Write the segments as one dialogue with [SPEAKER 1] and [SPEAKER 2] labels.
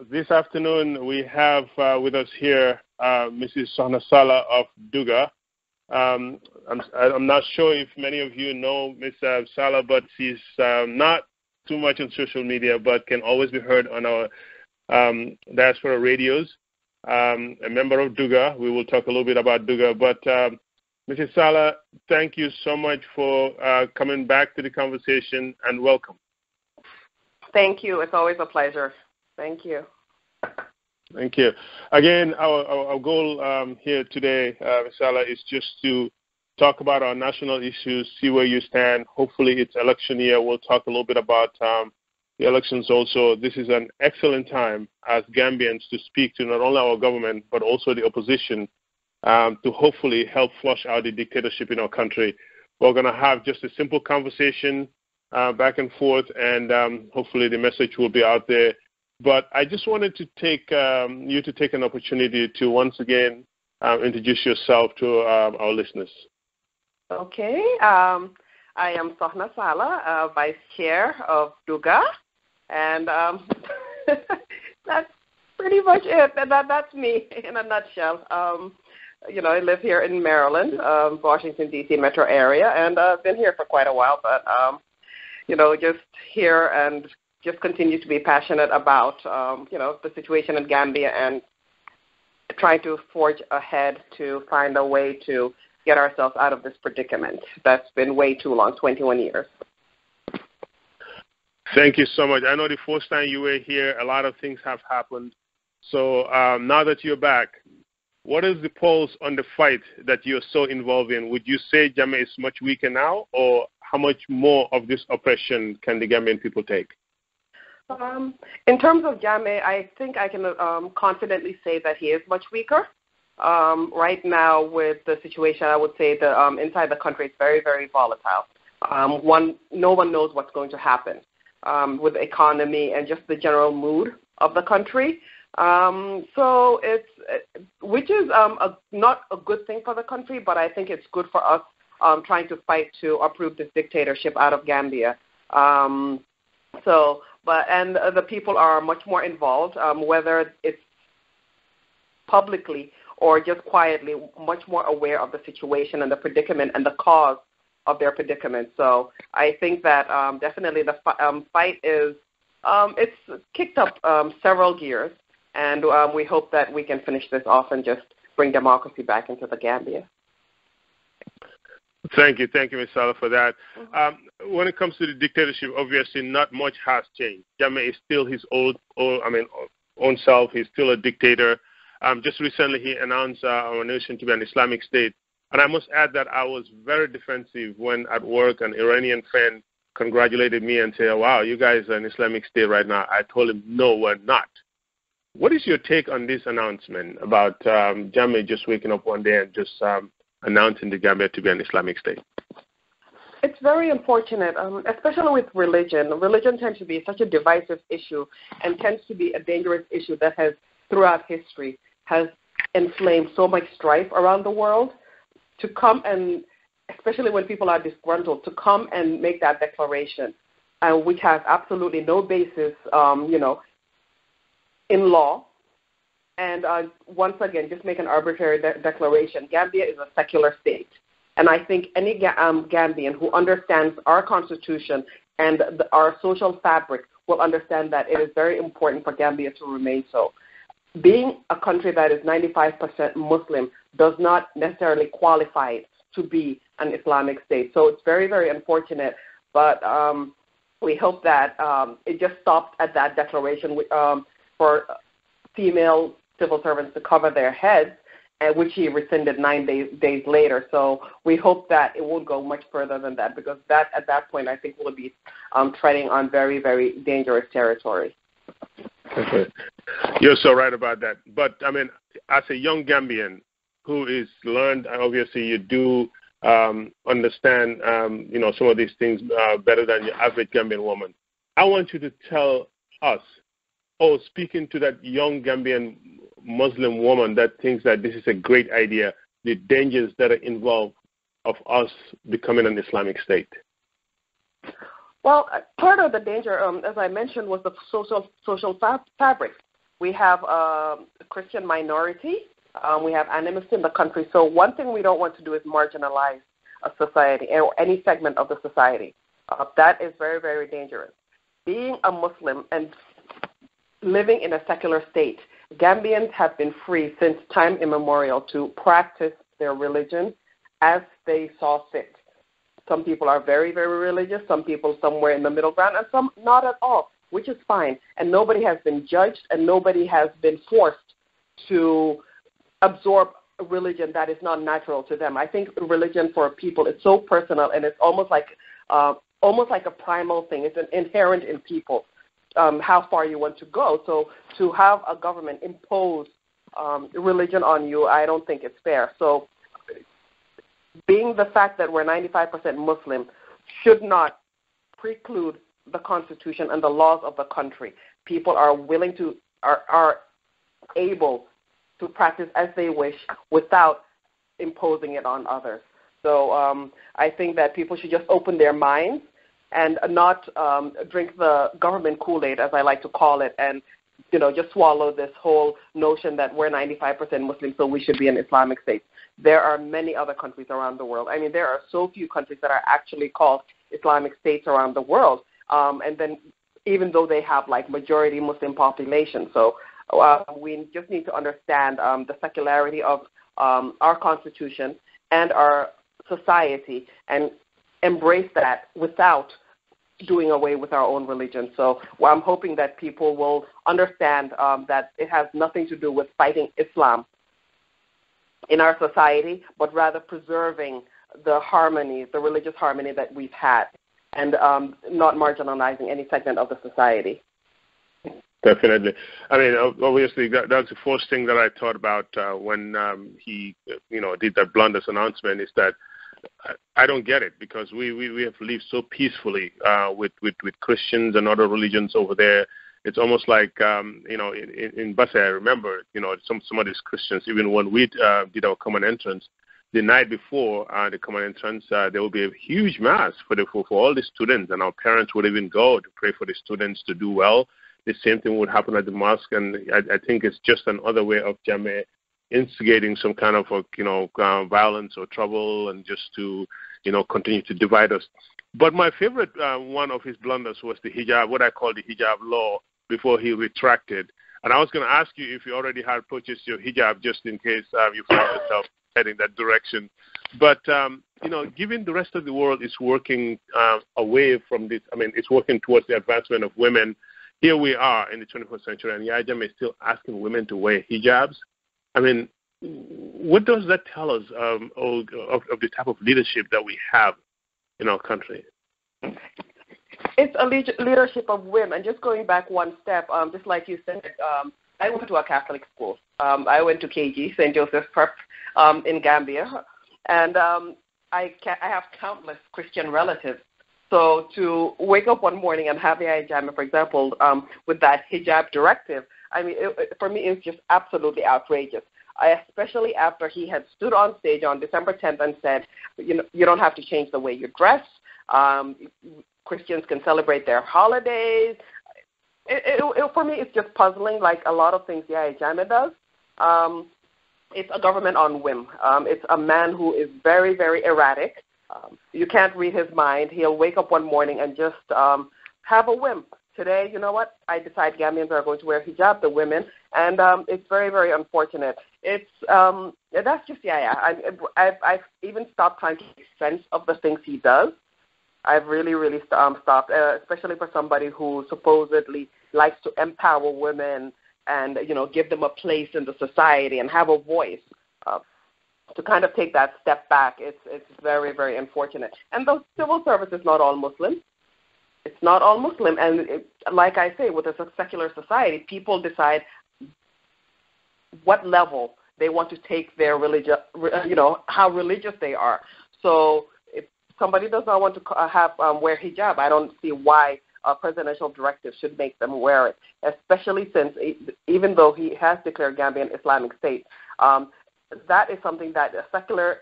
[SPEAKER 1] This afternoon we have with us here Mrs. Sohna Sallah of Dugga. I'm not sure if many of you know Ms. Sallah, but she's not too much on social media, but can always be heard on our diaspora radios. A member of Dugga. We will talk a little bit about Dugga. But Mrs. Sallah, thank you so much for coming back to the conversation, and welcome.
[SPEAKER 2] Thank you. It's always a pleasure. Thank you.
[SPEAKER 1] Thank you. Again, our goal here today, Ms. Sallah, is just to talk about our national issues, see where you stand. Hopefully it's election year. We'll talk a little bit about the elections also. This is an excellent time as Gambians to speak to not only our government, but also the opposition to hopefully help flush out the dictatorship in our country. We're going to have just a simple conversation back and forth, and hopefully the message will be out there. But I just wanted to take you to take an opportunity to once again introduce yourself to our listeners.
[SPEAKER 2] Okay. I am Sohna Sallah, Vice Chair of Dugga, and that's pretty much it. That's me in a nutshell. I live here in Maryland, Washington, D.C. metro area, and I've been here for quite a while, but just here and just continue to be passionate about, the situation in Gambia and trying to forge ahead to find a way to get ourselves out of this predicament. That's been way too long, 21 years.
[SPEAKER 1] Thank you so much. I know the first time you were here, a lot of things have happened. So now that you're back, what is the pulse on the fight that you're so involved in? Would you say Jammeh is much weaker now, or how much more of this oppression can the Gambian people take?
[SPEAKER 2] In terms of Jammeh, I think I can confidently say that he is much weaker. Right now, with the situation, I would say that inside the country it's very, very volatile. No one knows what's going to happen with the economy and just the general mood of the country. So which is not a good thing for the country, but I think it's good for us trying to fight to uproot this dictatorship out of Gambia. And the people are much more involved, whether it's publicly or just quietly, much more aware of the situation and the predicament and the cause of their predicament. So I think that definitely the fight is it's kicked up several gears, and we hope that we can finish this off and just bring democracy back into the Gambia.
[SPEAKER 1] Thank you, Ms. Sallah, for that. Mm-hmm. When it comes to the dictatorship, obviously not much has changed. Jammeh is still his own self. He's still a dictator. Just recently, he announced our nation to be an Islamic state. And I must add that I was very defensive when at work an Iranian friend congratulated me and said, "Wow, you guys are an Islamic state right now." I told him, "No, we're not." What is your take on this announcement about Jammeh just waking up one day and just announcing the Gambia to be an Islamic state?
[SPEAKER 2] It's very unfortunate, especially with religion. Religion tends to be such a divisive issue and tends to be a dangerous issue that has, throughout history, has inflamed so much strife around the world. To come and, especially when people are disgruntled, to come and make that declaration, which has absolutely no basis, in law, and once again, just make an arbitrary declaration. Gambia is a secular state. And I think any Gambian who understands our Constitution and our social fabric will understand that it is very important for Gambia to remain so. Being a country that is 95% Muslim does not necessarily qualify it to be an Islamic state. So it's very, very unfortunate. But we hope that it just stopped at that declaration for female civil servants to cover their heads, which he rescinded 9 days later. So we hope that it won't go much further than that, because that at that point I think we'll be treading on very, very dangerous territory.
[SPEAKER 1] Okay. You're so right about that. But, I mean, as a young Gambian who is learned, obviously you do understand, some of these things better than your average Gambian woman. I want you to tell us, speaking to that young Gambian Muslim woman that thinks that this is a great idea, the dangers that are involved of us becoming an Islamic state.
[SPEAKER 2] Well, part of the danger, as I mentioned, was the social fabric. We have a Christian minority. We have animism in the country. So one thing we don't want to do is marginalize a society or any segment of the society. That is very, very dangerous. Being a Muslim and living in a secular state, Gambians have been free since time immemorial to practice their religion as they saw fit. Some people are very, very religious, some people somewhere in the middle ground, and some not at all, which is fine. And nobody has been judged, and nobody has been forced to absorb a religion that is not natural to them. I think religion for people is so personal, and it's almost like a primal thing. It's inherent in people, how far you want to go. So to have a government impose religion on you, I don't think it's fair. So being the fact that we're 95% Muslim should not preclude the Constitution and the laws of the country. People are willing to, are able to practice as they wish without imposing it on others. So I think that people should just open their minds and not drink the government Kool-Aid, as I like to call it, and just swallow this whole notion that we're 95% Muslim, so we should be an Islamic state. There are many other countries around the world. I mean, there are so few countries that are actually called Islamic states around the world, and then even though they have like majority Muslim population. So we just need to understand the secularity of our Constitution and our society and embrace that without doing away with our own religion. So I'm hoping that people will understand that it has nothing to do with fighting Islam in our society, but rather preserving the harmony, the religious harmony that we've had, and not marginalizing any segment of the society.
[SPEAKER 1] Definitely. I mean, obviously, that's the first thing that I thought about when he, did that blunders announcement, is that I don't get it, because we have lived so peacefully with Christians and other religions over there. It's almost like, in Basse, I remember, some of these Christians, even when we did our common entrance, the night before the common entrance, there will be a huge mass for all the students, and our parents would even go to pray for the students to do well. The same thing would happen at the mosque, and I think it's just another way of Jammeh instigating some kind of violence or trouble, and just to continue to divide us. But my favorite one of his blunders was the hijab, what I call the hijab law, before he retracted. And I was going to ask you if you already had purchased your hijab, just in case you found yourself heading that direction. But given the rest of the world is working away from this, I mean, it's working towards the advancement of women. Here we are in the 21st century, and Jammeh is still asking women to wear hijabs. I mean, what does that tell us of the type of leadership that we have in our country?
[SPEAKER 2] It's a leadership of women. Just going back one step, just like you said, I went to a Catholic school. I went to KG, St. Joseph's Prep, in Gambia, and I have countless Christian relatives. So to wake up one morning and have the hijab, for example, with that hijab directive, I mean, for me, it's just absolutely outrageous. Especially after he had stood on stage on December 10th and said, you don't have to change the way you dress. Christians can celebrate their holidays. For me, it's just puzzling, like a lot of things Jammeh does. It's a government on whim. It's a man who is very, very erratic. You can't read his mind. He'll wake up one morning and just have a whim. Today, you know what? I decide Gambians are going to wear hijab, the women, and it's very, very unfortunate. It's that's just I've even stopped trying to make sense of the things he does. I've really, really stopped, especially for somebody who supposedly likes to empower women and give them a place in the society and have a voice. To kind of take that step back, it's very, very unfortunate. And the civil service is not all Muslim. It's not all Muslim. And like I say, with a secular society, people decide what level they want to take their religion, how religious they are. So if somebody does not want to wear hijab, I don't see why a presidential directive should make them wear it, especially since even though he has declared Gambia an Islamic state, that is something that a secular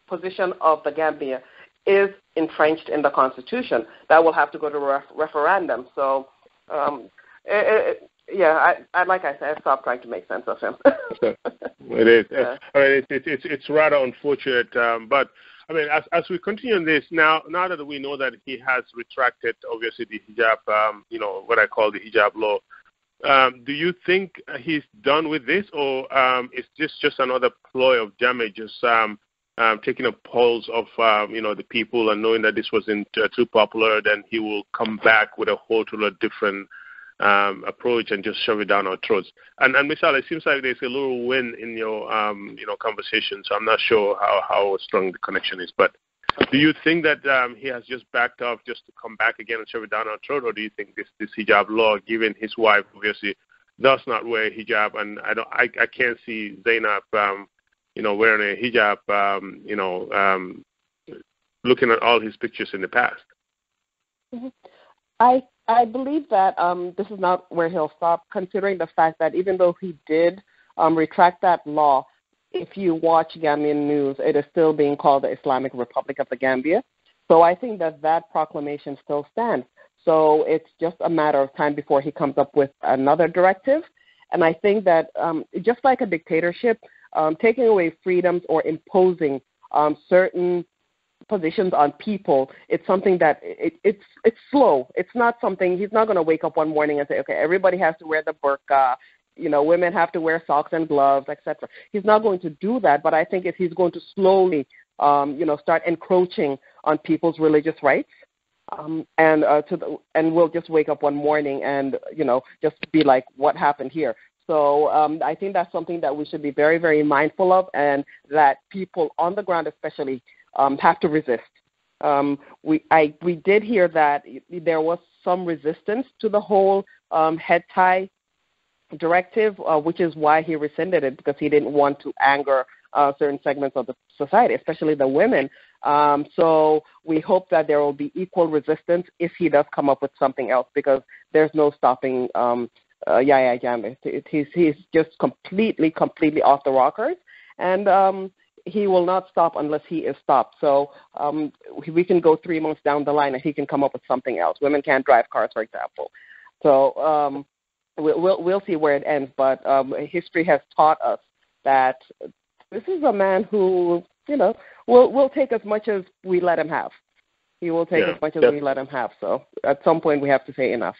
[SPEAKER 2] position of the Gambia is entrenched in the Constitution. That will have to go to referendum. So, yeah, I like I said, I stopped trying to make sense of him.
[SPEAKER 1] Okay. It is.
[SPEAKER 2] Yeah.
[SPEAKER 1] It's rather unfortunate, but I mean, as we continue on this now that we know that he has retracted, obviously the hijab, what I call the hijab law. Do you think he's done with this, or is this just another ploy of Jammeh, just taking a pulse of the people and knowing that this wasn't too popular, then he will come back with a whole totally different approach and just shove it down our throats? And Ms. Sallah, it seems like there's a little win in your conversation, so I'm not sure how strong the connection is. But do you think that he has just backed off just to come back again and shove it down our throat, or do you think this hijab law, given his wife obviously does not wear hijab, and I can't see Zainab wearing a hijab, looking at all his pictures in the past?
[SPEAKER 2] Mm-hmm. I believe that this is not where he'll stop, considering the fact that even though he did retract that law, if you watch Gambian news, it is still being called the Islamic Republic of the Gambia. So I think that proclamation still stands. So it's just a matter of time before he comes up with another directive. And I think that just like a dictatorship, taking away freedoms or imposing certain positions on people, it's something that it's slow. It's not something, he's not going to wake up one morning and say, okay, everybody has to wear the burqa, women have to wear socks and gloves, etc. He's not going to do that, but I think if he's going to slowly, start encroaching on people's religious rights, and we'll just wake up one morning and, just be like, what happened here? So I think that's something that we should be very, very mindful of, and that people on the ground especially have to resist. We did hear that there was some resistance to the whole head tie directive, which is why he rescinded it, because he didn't want to anger certain segments of the society, especially the women. So we hope that there will be equal resistance if he does come up with something else, because there's no stopping Yahya Jammeh. He's just completely off the rockers, and he will not stop unless he is stopped. So we can go 3 months down the line and he can come up with something else. Women can't drive cars, for example. So we'll see where it ends. But history has taught us that this is a man who, will take as much as we let him have. He will take as much as we let him have. So at some point we have to say enough.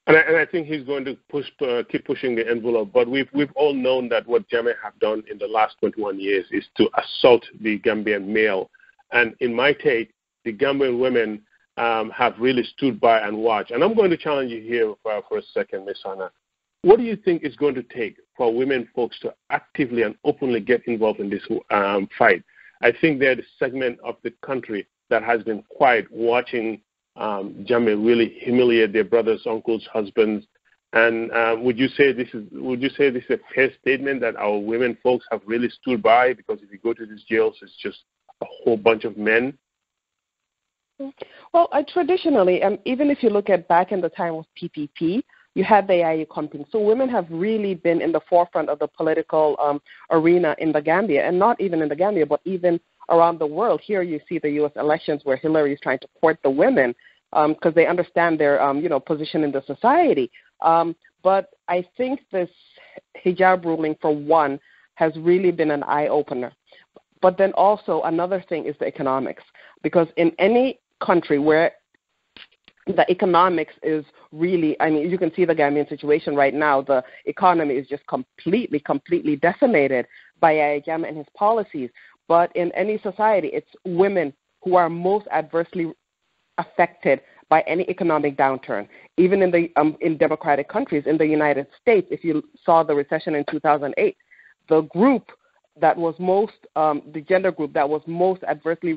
[SPEAKER 1] And I think he's going to keep pushing the envelope. But we've all known that what Jammeh have done in the last 21 years is to assault the Gambian male. And in my take, the Gambian women have really stood by and watched. And I'm going to challenge you here for a second, Ms. Hannah. What do you think is going to take for women folks to actively and openly get involved in this fight? I think they're the segment of the country that has been quiet, watching Jammeh really humiliate their brothers, uncles, husbands. And would you say this is a fair statement that our women folks have really stood by? Because if you go to these jails, it's just a whole bunch of men.
[SPEAKER 2] Well, traditionally, even if you look at back in the time of PPP, you had the Yaya company. So women have really been in the forefront of the political arena in the Gambia, and not even in the Gambia, but even around the world. Here you see the U.S. elections where Hillary is trying to court the women because they understand their, position in the society. But I think this hijab ruling, for one, has really been an eye-opener. But then also another thing is the economics, because in any country where the economics is really, you can see the Gambian situation right now. The economy is just completely decimated by Yahya Jammeh and his policies. But in any society, it's women who are most adversely affected by any economic downturn. Even in democratic countries, in the United States, if you saw the recession in 2008, the group that was most, the gender group that was most adversely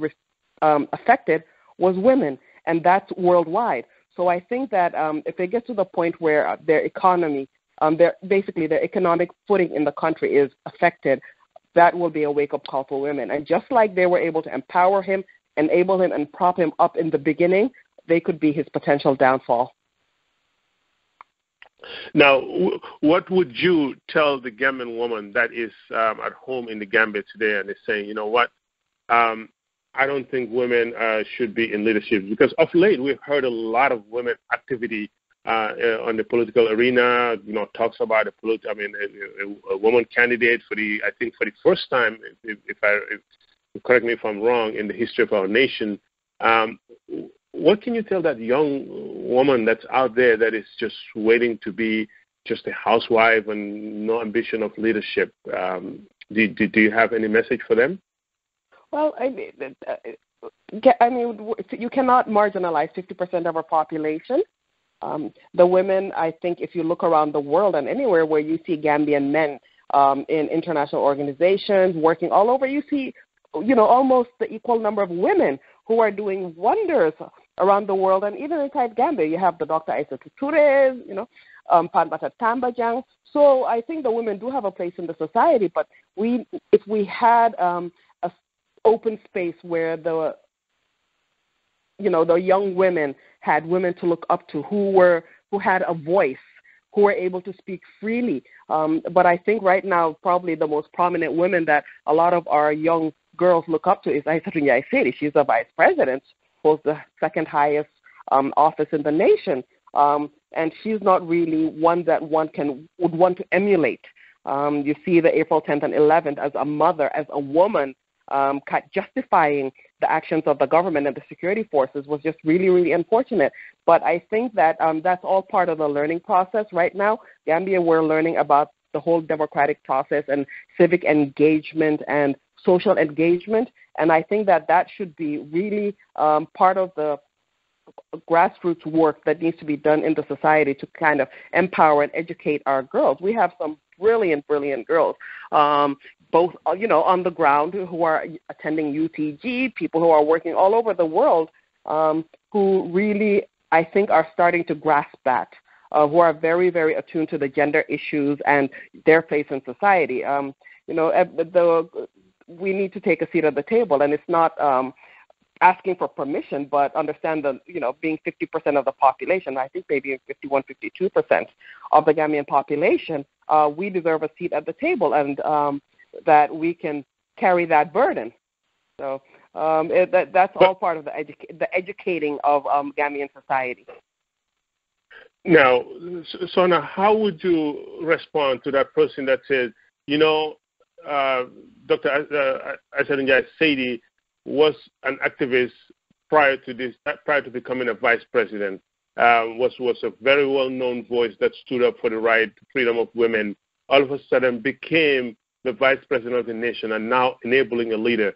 [SPEAKER 2] affected was women, and that's worldwide. So I think that if it gets to the point where their economy, their economic footing in the country is affected, that will be a wake-up call for women. And just like they were able to empower him, enable him, and prop him up in the beginning, they could be his potential downfall.
[SPEAKER 1] Now, what would you tell the Gambian woman that is at home in the Gambia today and is saying, you know what, I don't think women should be in leadership? Because of late, we've heard a lot of women activity on the political arena. Talks about a woman candidate for the first time, correct me if I'm wrong, in the history of our nation. What can you tell that young woman that's out there that is just waiting to be just a housewife and no ambition of leadership? Do you have any message for them?
[SPEAKER 2] Well, you cannot marginalize 50% of our population. The women, I think, if you look around the world and anywhere where you see Gambian men in international organizations working all over, you see, almost the equal number of women who are doing wonders around the world. And even inside Gambia, you have the Dr. Aissatou Touré, Panbata Tambajang. So I think the women do have a place in the society, but if we had a open space where the young women had women to look up to who had a voice, who were able to speak freely. But I think right now probably the most prominent women that a lot of our young girls look up to is Aissatou Njie-Saidi. She's the vice president, holds the second highest office in the nation. And she's not really one that would want to emulate. You see the April 10th and 11th as a mother, as a woman, justifying the actions of the government and the security forces was just really, really unfortunate. But I think that that's all part of the learning process right now. Gambia, we're learning about the whole democratic process and civic engagement and social engagement. And I think that should be really part of the grassroots work that needs to be done in the society to kind of empower and educate our girls. We have some brilliant, brilliant girls, both, on the ground who are attending UTG, people who are working all over the world, who really, I think, are starting to grasp that, who are very, very attuned to the gender issues and their place in society. We need to take a seat at the table, and it's not asking for permission, but understand that, being 50% of the population, I think maybe 51, 52% of the Gambian population, we deserve a seat at the table, and that we can carry that burden. So that's all part of the educating of Gambian society.
[SPEAKER 1] Now, Sohna, how would you respond to that person that says, Dr. Aissatou Njie-Saidi was an activist prior to becoming a vice president, was a very well-known voice that stood up for the right to freedom of women, all of a sudden became the vice president of the nation and now enabling a leader.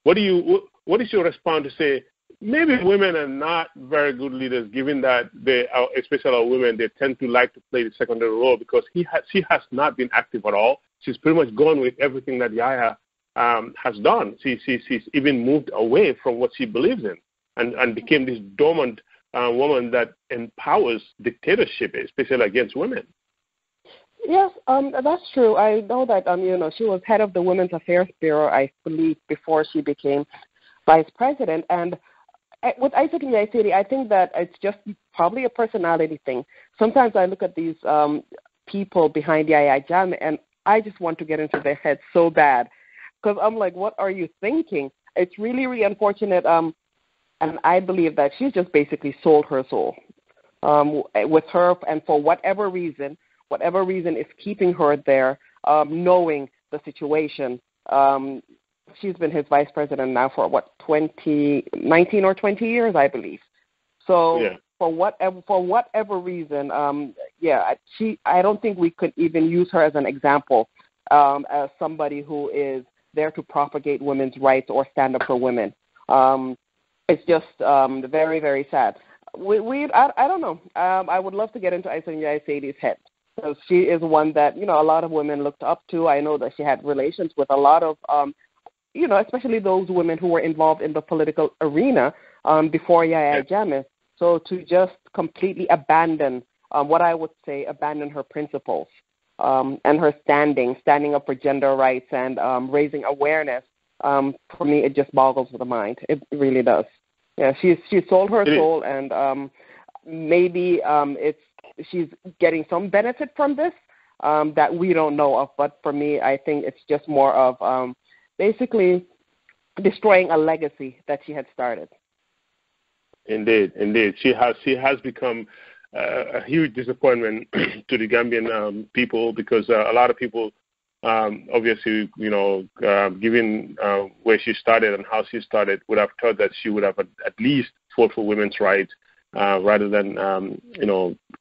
[SPEAKER 1] What is your response to say, maybe women are not very good leaders, given that they are, especially our women, they tend to like to play the secondary role because she has not been active at all. She's pretty much gone with everything that Yahya has done. She's even moved away from what she believes in and became this dormant woman that empowers dictatorship, especially against women.
[SPEAKER 2] Yes, that's true. I know that, she was head of the Women's Affairs Bureau, I believe, before she became vice president. And with Aissatou Njie-Saidi, I think that it's just probably a personality thing. Sometimes I look at these people behind Yahya Jammeh, and I just want to get into their heads so bad. Because I'm like, what are you thinking? It's really, really unfortunate. And I believe that she's just basically sold her soul with her. And for whatever reason is keeping her there, knowing the situation. She's been his vice president now for, 19 or 20 years, I believe. So yeah. For whatever reason, I don't think we could even use her as an example as somebody who is there to propagate women's rights or stand up for women. It's just very, very sad. I don't know. I would love to get into Aissatou Njie-Saidi's head. So she is one that, a lot of women looked up to. I know that she had relations with a lot of, especially those women who were involved in the political arena before Yahya Jammeh. So to just completely abandon abandon her principles and her standing up for gender rights and raising awareness, for me, it just boggles the mind. It really does. Yeah, she sold her soul, and maybe she's getting some benefit from this that we don't know of. But for me, I think it's just more of basically destroying a legacy that she had started.
[SPEAKER 1] Indeed. She has become a huge disappointment to the Gambian people, because a lot of people, obviously, given where she started and how she started, would have thought that she would have at least fought for women's rights rather than,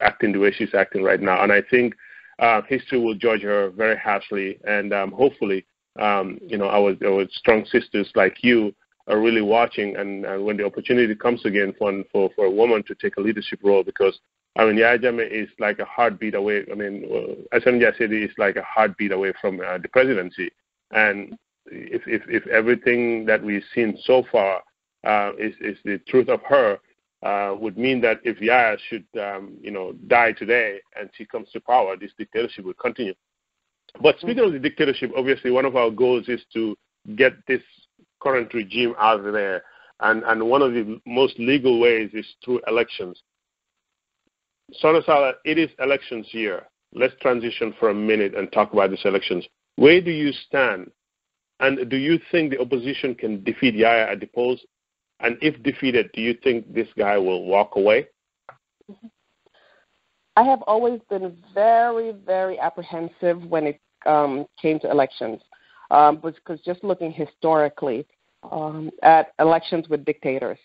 [SPEAKER 1] acting the way she's acting right now. And I think history will judge her very harshly, and hopefully, our strong sisters like you are really watching, and when the opportunity comes again for a woman to take a leadership role, because Yaya Jammeh is like a heartbeat away. As Amja said, it's like a heartbeat away from the presidency. And if everything that we've seen so far is the truth of her, would mean that if Yaya should, die today and she comes to power, this dictatorship will continue. But speaking of the dictatorship, obviously one of our goals is to get this current regime out of there. And one of the most legal ways is through elections. Sohna Sallah, it is elections year. Let's transition for a minute and talk about these elections. Where do you stand? And do you think the opposition can defeat Yaya at the polls? And if defeated, do you think this guy will walk away?
[SPEAKER 2] I have always been very, very apprehensive when it came to elections, because just looking historically at elections with dictators,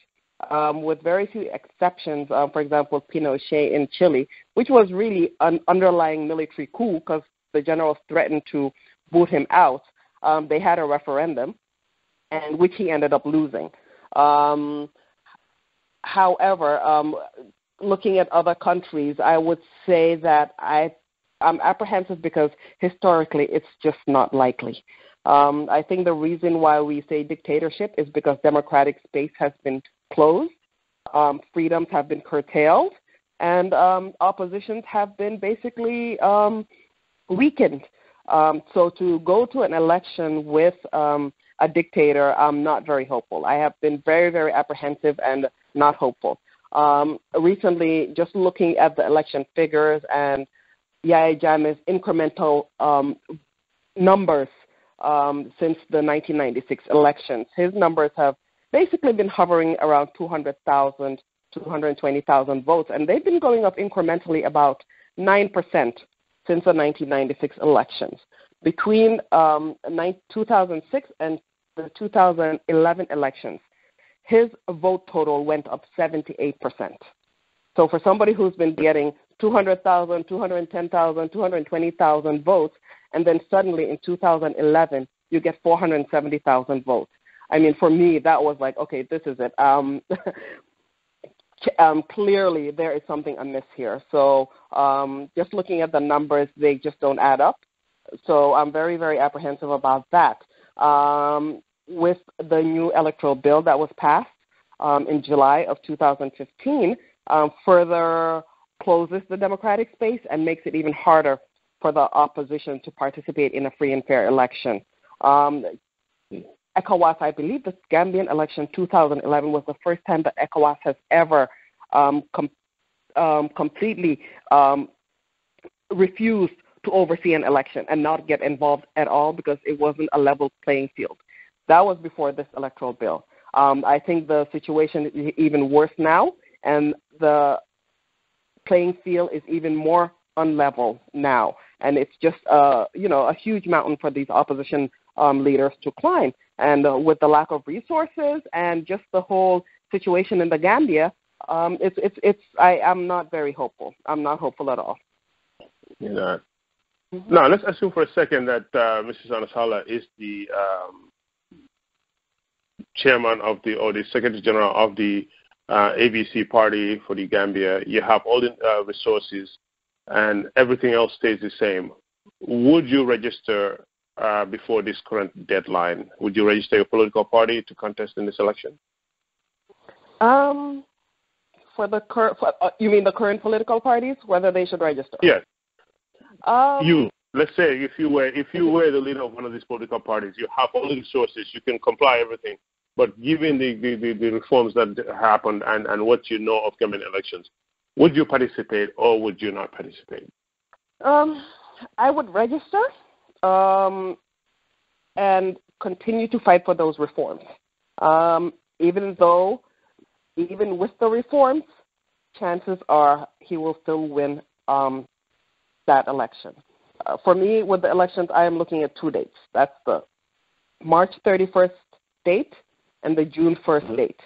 [SPEAKER 2] with very few exceptions, for example, Pinochet in Chile, which was really an underlying military coup because the generals threatened to boot him out. They had a referendum, and which he ended up losing. However, looking at other countries, I would say that I'm apprehensive because historically it's just not likely. I think the reason why we say dictatorship is because democratic space has been closed, freedoms have been curtailed, and oppositions have been basically weakened. So to go to an election with a dictator, I'm not very hopeful. I have been very, very apprehensive and not hopeful. Recently, just looking at the election figures and Yaya Jammeh's incremental numbers since the 1996 elections, his numbers have basically been hovering around 200,000, 220,000 votes, and they've been going up incrementally about 9% since the 1996 elections. Between 2006 and the 2011 elections, his vote total went up 78%. So for somebody who's been getting 200,000, 210,000, 220,000 votes, and then suddenly in 2011, you get 470,000 votes. I mean, for me, that was like, okay, this is it. Clearly, there is something amiss here. So just looking at the numbers, they just don't add up. So I'm very, very apprehensive about that. With the new electoral bill that was passed in July of 2015, further closes the democratic space and makes it even harder for the opposition to participate in a free and fair election. ECOWAS, I believe the Gambian election 2011 was the first time that ECOWAS has ever completely refused to oversee an election and not get involved at all because it wasn't a level playing field. That was before this electoral bill. I think the situation is even worse now, and the playing field is even more unlevel now. And it's just, a huge mountain for these opposition leaders to climb. And with the lack of resources and just the whole situation in the Gambia, I'm not very hopeful. I'm not hopeful at all.
[SPEAKER 1] You're not. Now, let's assume for a second that Mrs. Sohna Sallah is the chairman of or the secretary general of the ABC party for the Gambia. You have all the resources and everything else stays the same. Would you register before this current deadline? Would you register your political party to contest in this election? You mean the current political parties, whether they should register? Yes. Let's say if you were the leader of one of these political parties, you have all the resources, you can comply everything. But given the reforms that happened and what you know of Gambian elections, would you participate or would you not participate? I would register and continue to fight for those reforms. Even with the reforms,
[SPEAKER 2] chances are he will still win that election. For me, with the elections, I am looking at 2 dates. That's the March 31st date and the June 1st date.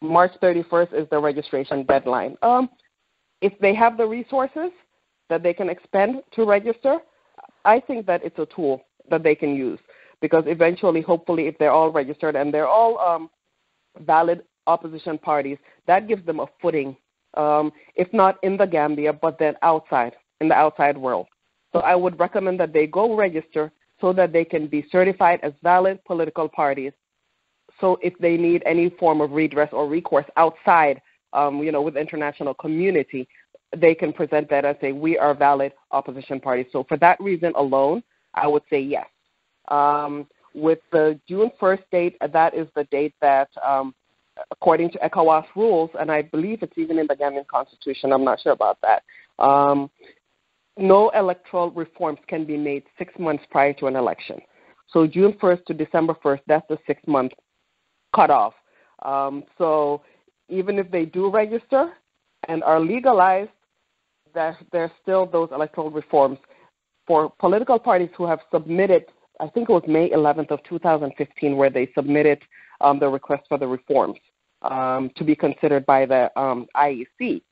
[SPEAKER 2] March 31st is the registration deadline. If they have the resources that they can expend to register, I think that it's a tool that they can use, because eventually, hopefully, if they're all registered and they're all valid opposition parties, that gives them a footing, if not in the Gambia, but then outside, in the outside world. So I would recommend that they go register so that they can be certified as valid political parties. So if they need any form of redress or recourse outside, with the international community, they can present that and say, we are valid opposition parties. So for that reason alone, I would say yes. With the June 1st date, that is the date that, according to ECOWAS rules, and I believe it's even in the Gambian Constitution, I'm not sure about that, no electoral reforms can be made 6 months prior to an election. So June 1st to December 1st, that's the 6-month cutoff. So even if they do register and are legalized, there's still those electoral reforms. For political parties who have submitted, I think it was May 11th of 2015, where they submitted the request for the reforms to be considered by the IEC,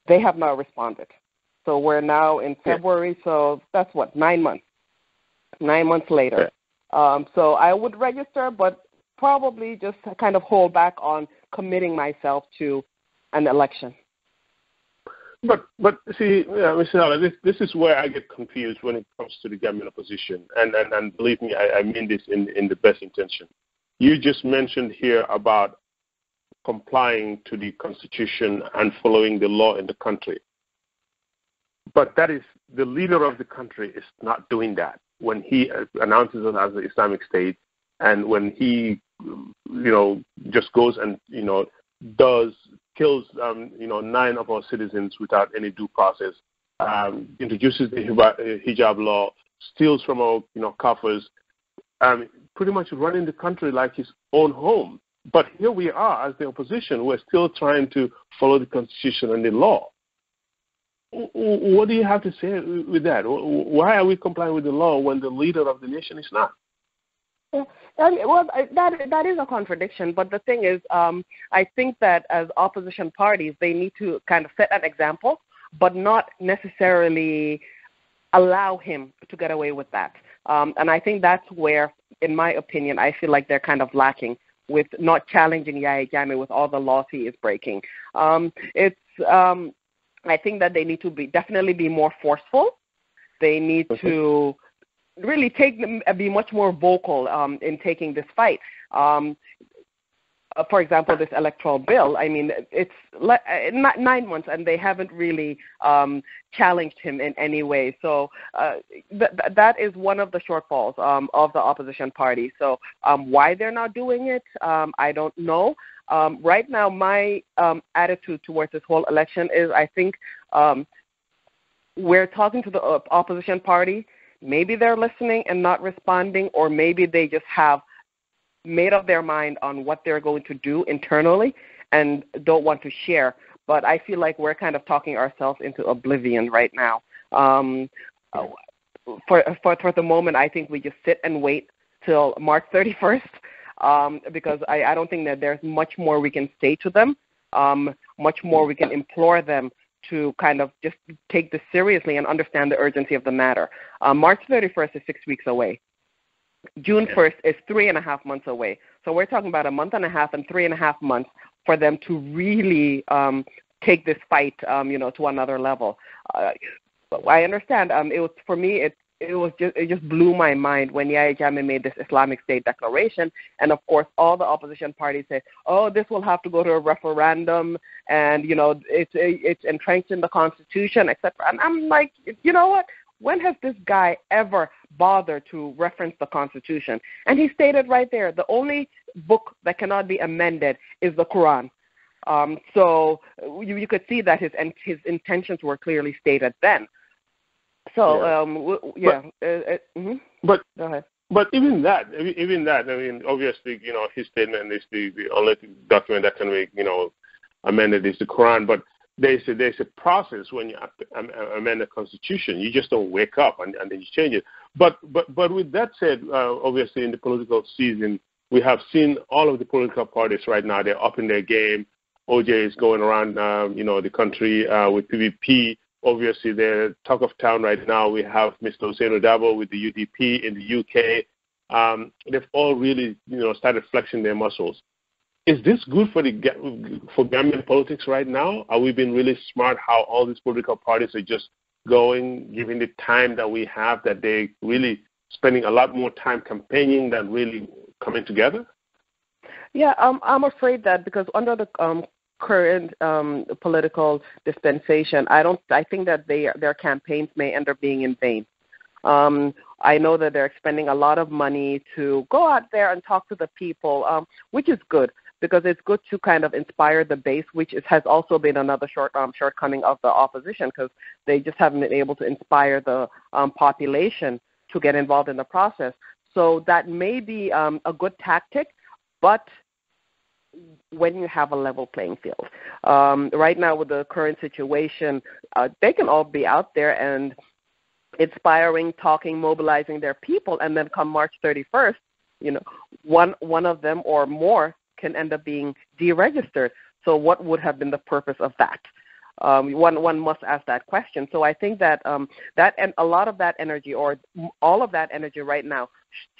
[SPEAKER 2] they have not responded. So we're now in February, so that's 9 months. 9 months later. So I would register, but probably just kind of hold back on committing myself to an election.
[SPEAKER 1] But see, Ms. Sallah, this is where I get confused when it comes to the Gambian opposition, and believe me, I mean this in the best intention. You just mentioned here about complying to the Constitution and following the law in the country. But that is, the leader of the country is not doing that when he announces it as the Islamic State, and when he, just goes and, kills, 9 of our citizens without any due process, introduces the hijab law, steals from our, coffers, pretty much running the country like his own home. But here we are as the opposition. We're still trying to follow the Constitution and the law. What do you have to say with that? Why are we complying with the law when the leader of the nation is not?
[SPEAKER 2] Well, that is a contradiction. But the thing is, I think that as opposition parties, they need to kind of set an example, but not necessarily allow him to get away with that. And I think that's where, in my opinion, I feel like they're kind of lacking with not challenging Yahya Jammeh with all the laws he is breaking. I think that they need to definitely be more forceful. They need to really be much more vocal in taking this fight. For example, this electoral bill, I mean, it's 9 months and they haven't really challenged him in any way. So that is one of the shortfalls of the opposition party. So why they're not doing it, I don't know. Right now, my attitude towards this whole election is I think we're talking to the opposition party. Maybe they're listening and not responding, or maybe they just have made up their mind on what they're going to do internally and don't want to share. But I feel like we're kind of talking ourselves into oblivion right now. For the moment, I think we just sit and wait till March 31st. Because I don't think that there's much more we can say to them, much more we can implore them to kind of just take this seriously and understand the urgency of the matter. March 31st is 6 weeks away. June 1st is 3.5 months away. So we're talking about 1.5 months and 3.5 months for them to really take this fight, to another level. I understand. For me, it just blew my mind when Yahya Jammeh made this Islamic State declaration, and of course all the opposition parties say, "Oh, this will have to go to a referendum, and it's entrenched in the Constitution, etc." And I'm like, you know what? When has this guy ever bothered to reference the Constitution? And he stated right there, the only book that cannot be amended is the Quran. So you could see that his intentions were clearly stated then. So
[SPEAKER 1] But
[SPEAKER 2] go ahead.
[SPEAKER 1] But even that, I mean, obviously, his statement is the only document that can be, amended is the Quran. But there's a process when you amend the Constitution. You just don't wake up and then you change it. But with that said, obviously in the political season, we have seen all of the political parties right now. They're up in their game. OJ is going around, the country with PVP. Obviously, they're talk of town right now. We have Mr. Ousainou Darboe with the UDP in the UK. They've all really, started flexing their muscles. Is this good for Gambian politics right now? Are we being really smart how all these political parties are just going, given the time that we have, that they really spending a lot more time campaigning than really coming together?
[SPEAKER 2] Yeah, I'm afraid that because under the current political dispensation, I think that their campaigns may end up being in vain. I know that they're expending a lot of money to go out there and talk to the people, which is good because it's good to kind of inspire the base, which has also been another shortcoming of the opposition because they just haven't been able to inspire the population to get involved in the process. So that may be a good tactic, but when you have a level playing field. Right now with the current situation, they can all be out there and inspiring, talking, mobilizing their people, and then come March 31st, one of them or more can end up being deregistered. So what would have been the purpose of that? One must ask that question. So I think that that and a lot of that energy, or all of that energy right now,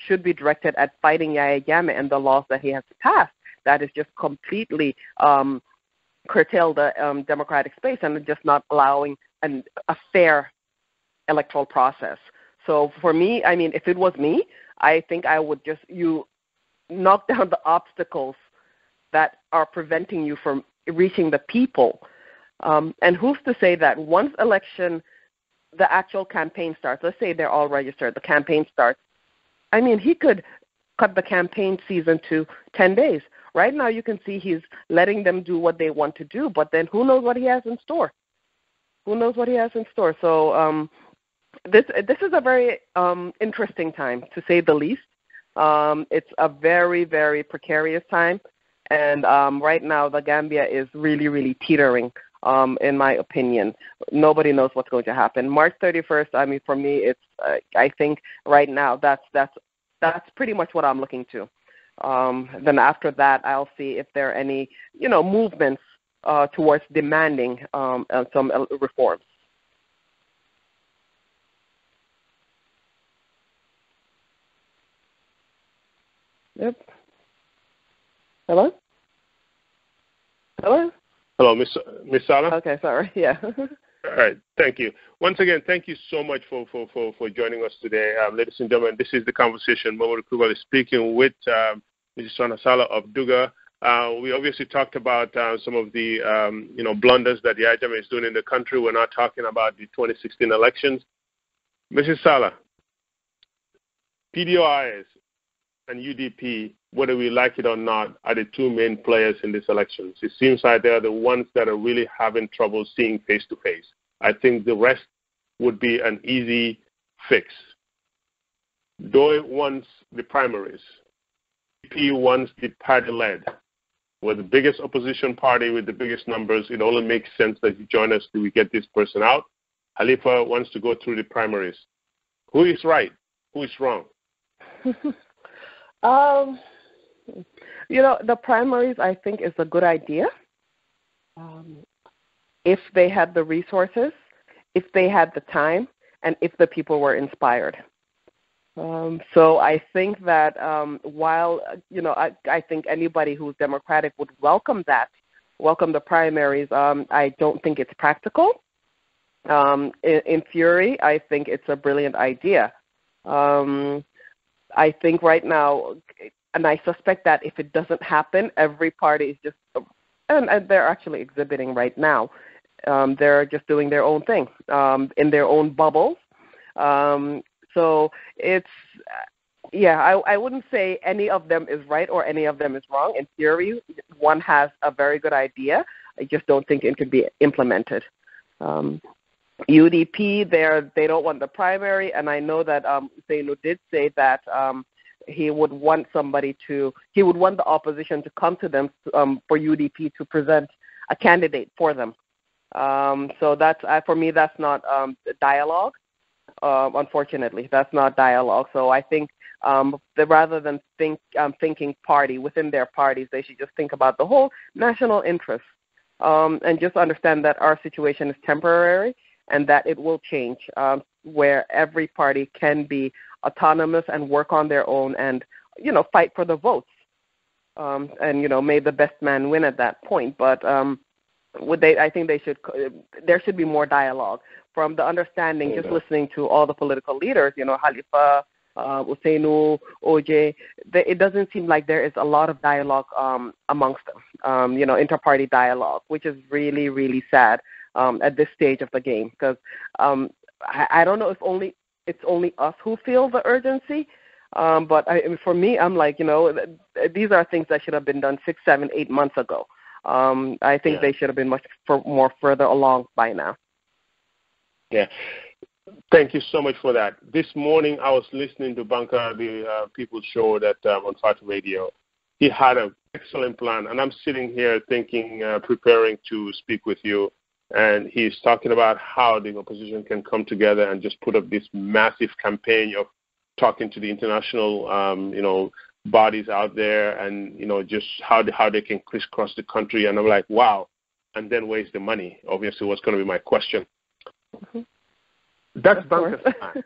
[SPEAKER 2] should be directed at fighting Yahya Jammeh and the laws that he has passed. That is just completely curtail the democratic space and just not allowing a fair electoral process. So for me, I mean, if it was me, I think I would just knock down the obstacles that are preventing you from reaching the people. And who's to say that once the actual campaign starts, let's say they're all registered, the campaign starts, I mean, he could cut the campaign season to 10 days. Right now you can see he's letting them do what they want to do, but then who knows what he has in store? Who knows what he has in store? So this is a very interesting time, to say the least. It's a very, very precarious time. And right now, the Gambia is really, really teetering, in my opinion. Nobody knows what's going to happen. March 31st, I mean, for me, it's I think right now that's pretty much what I'm looking to. Then after that, I'll see if there are any, movements towards demanding some reforms. Yep. Hello? Hello?
[SPEAKER 1] Hello, Miss Sallah?
[SPEAKER 2] Okay, sorry. Yeah.
[SPEAKER 1] All right. Thank you. Once again, thank you so much for joining us today. Ladies and gentlemen, this is The Conversation. Momodou Krubally speaking with Mrs. Sohna Sallah of Dugga. We obviously talked about some of the, blunders that Yahya Jammeh is doing in the country. We're not talking about the 2016 elections. Mrs. Sallah, PDOIS and UDP, whether we like it or not, are the two main players in these elections. It seems like they are the ones that are really having trouble seeing face-to-face. I think the rest would be an easy fix. DOI wants the primaries. UDP wants the party-led. We're the biggest opposition party with the biggest numbers. It only makes sense that you join us till we get this person out. Halifa wants to go through the primaries. Who is right? Who is wrong?
[SPEAKER 2] The primaries, I think, is a good idea. If they had the resources, if they had the time, and if the people were inspired. So I think that while, I think anybody who's democratic would welcome the primaries, I don't think it's practical. In theory, I think it's a brilliant idea. I think right now, and I suspect that if it doesn't happen, every party is just, and they're actually exhibiting right now, they're just doing their own thing in their own bubbles. So it's, I wouldn't say any of them is right or any of them is wrong. In theory, one has a very good idea. I just don't think it can be implemented. UDP, they don't want the primary, and I know that Ousainou did say that he would want the opposition to come to them for UDP to present a candidate for them. So that's for me, that's not dialogue. Unfortunately, that's not dialogue. So I think rather than thinking party within their parties, they should just think about the whole national interest and just understand that our situation is temporary and that it will change, where every party can be autonomous and work on their own and, fight for the votes. And, may the best man win at that point. But I think there should be more dialogue from the understanding, just listening to all the political leaders, Halifa, Usainu, OJ. It doesn't seem like there is a lot of dialogue amongst them, inter-party dialogue, which is really, really sad at this stage of the game, because I don't know if it's only us who feel the urgency, but for me, I'm like, these are things that should have been done 6, 7, 8 months ago. I think they should have been much more further along by now.
[SPEAKER 1] Yeah. Thank you so much for that. This morning I was listening to Banka, the People's Show that on Fat Radio. He had an excellent plan, and I'm sitting here thinking, preparing to speak with you, and he's talking about how the opposition can come together and just put up this massive campaign of talking to the international, bodies out there, and just how they can crisscross the country. And I'm like, wow. And then where's the money? Obviously, what's going to be my question. Mm-hmm. That's Banka's plan.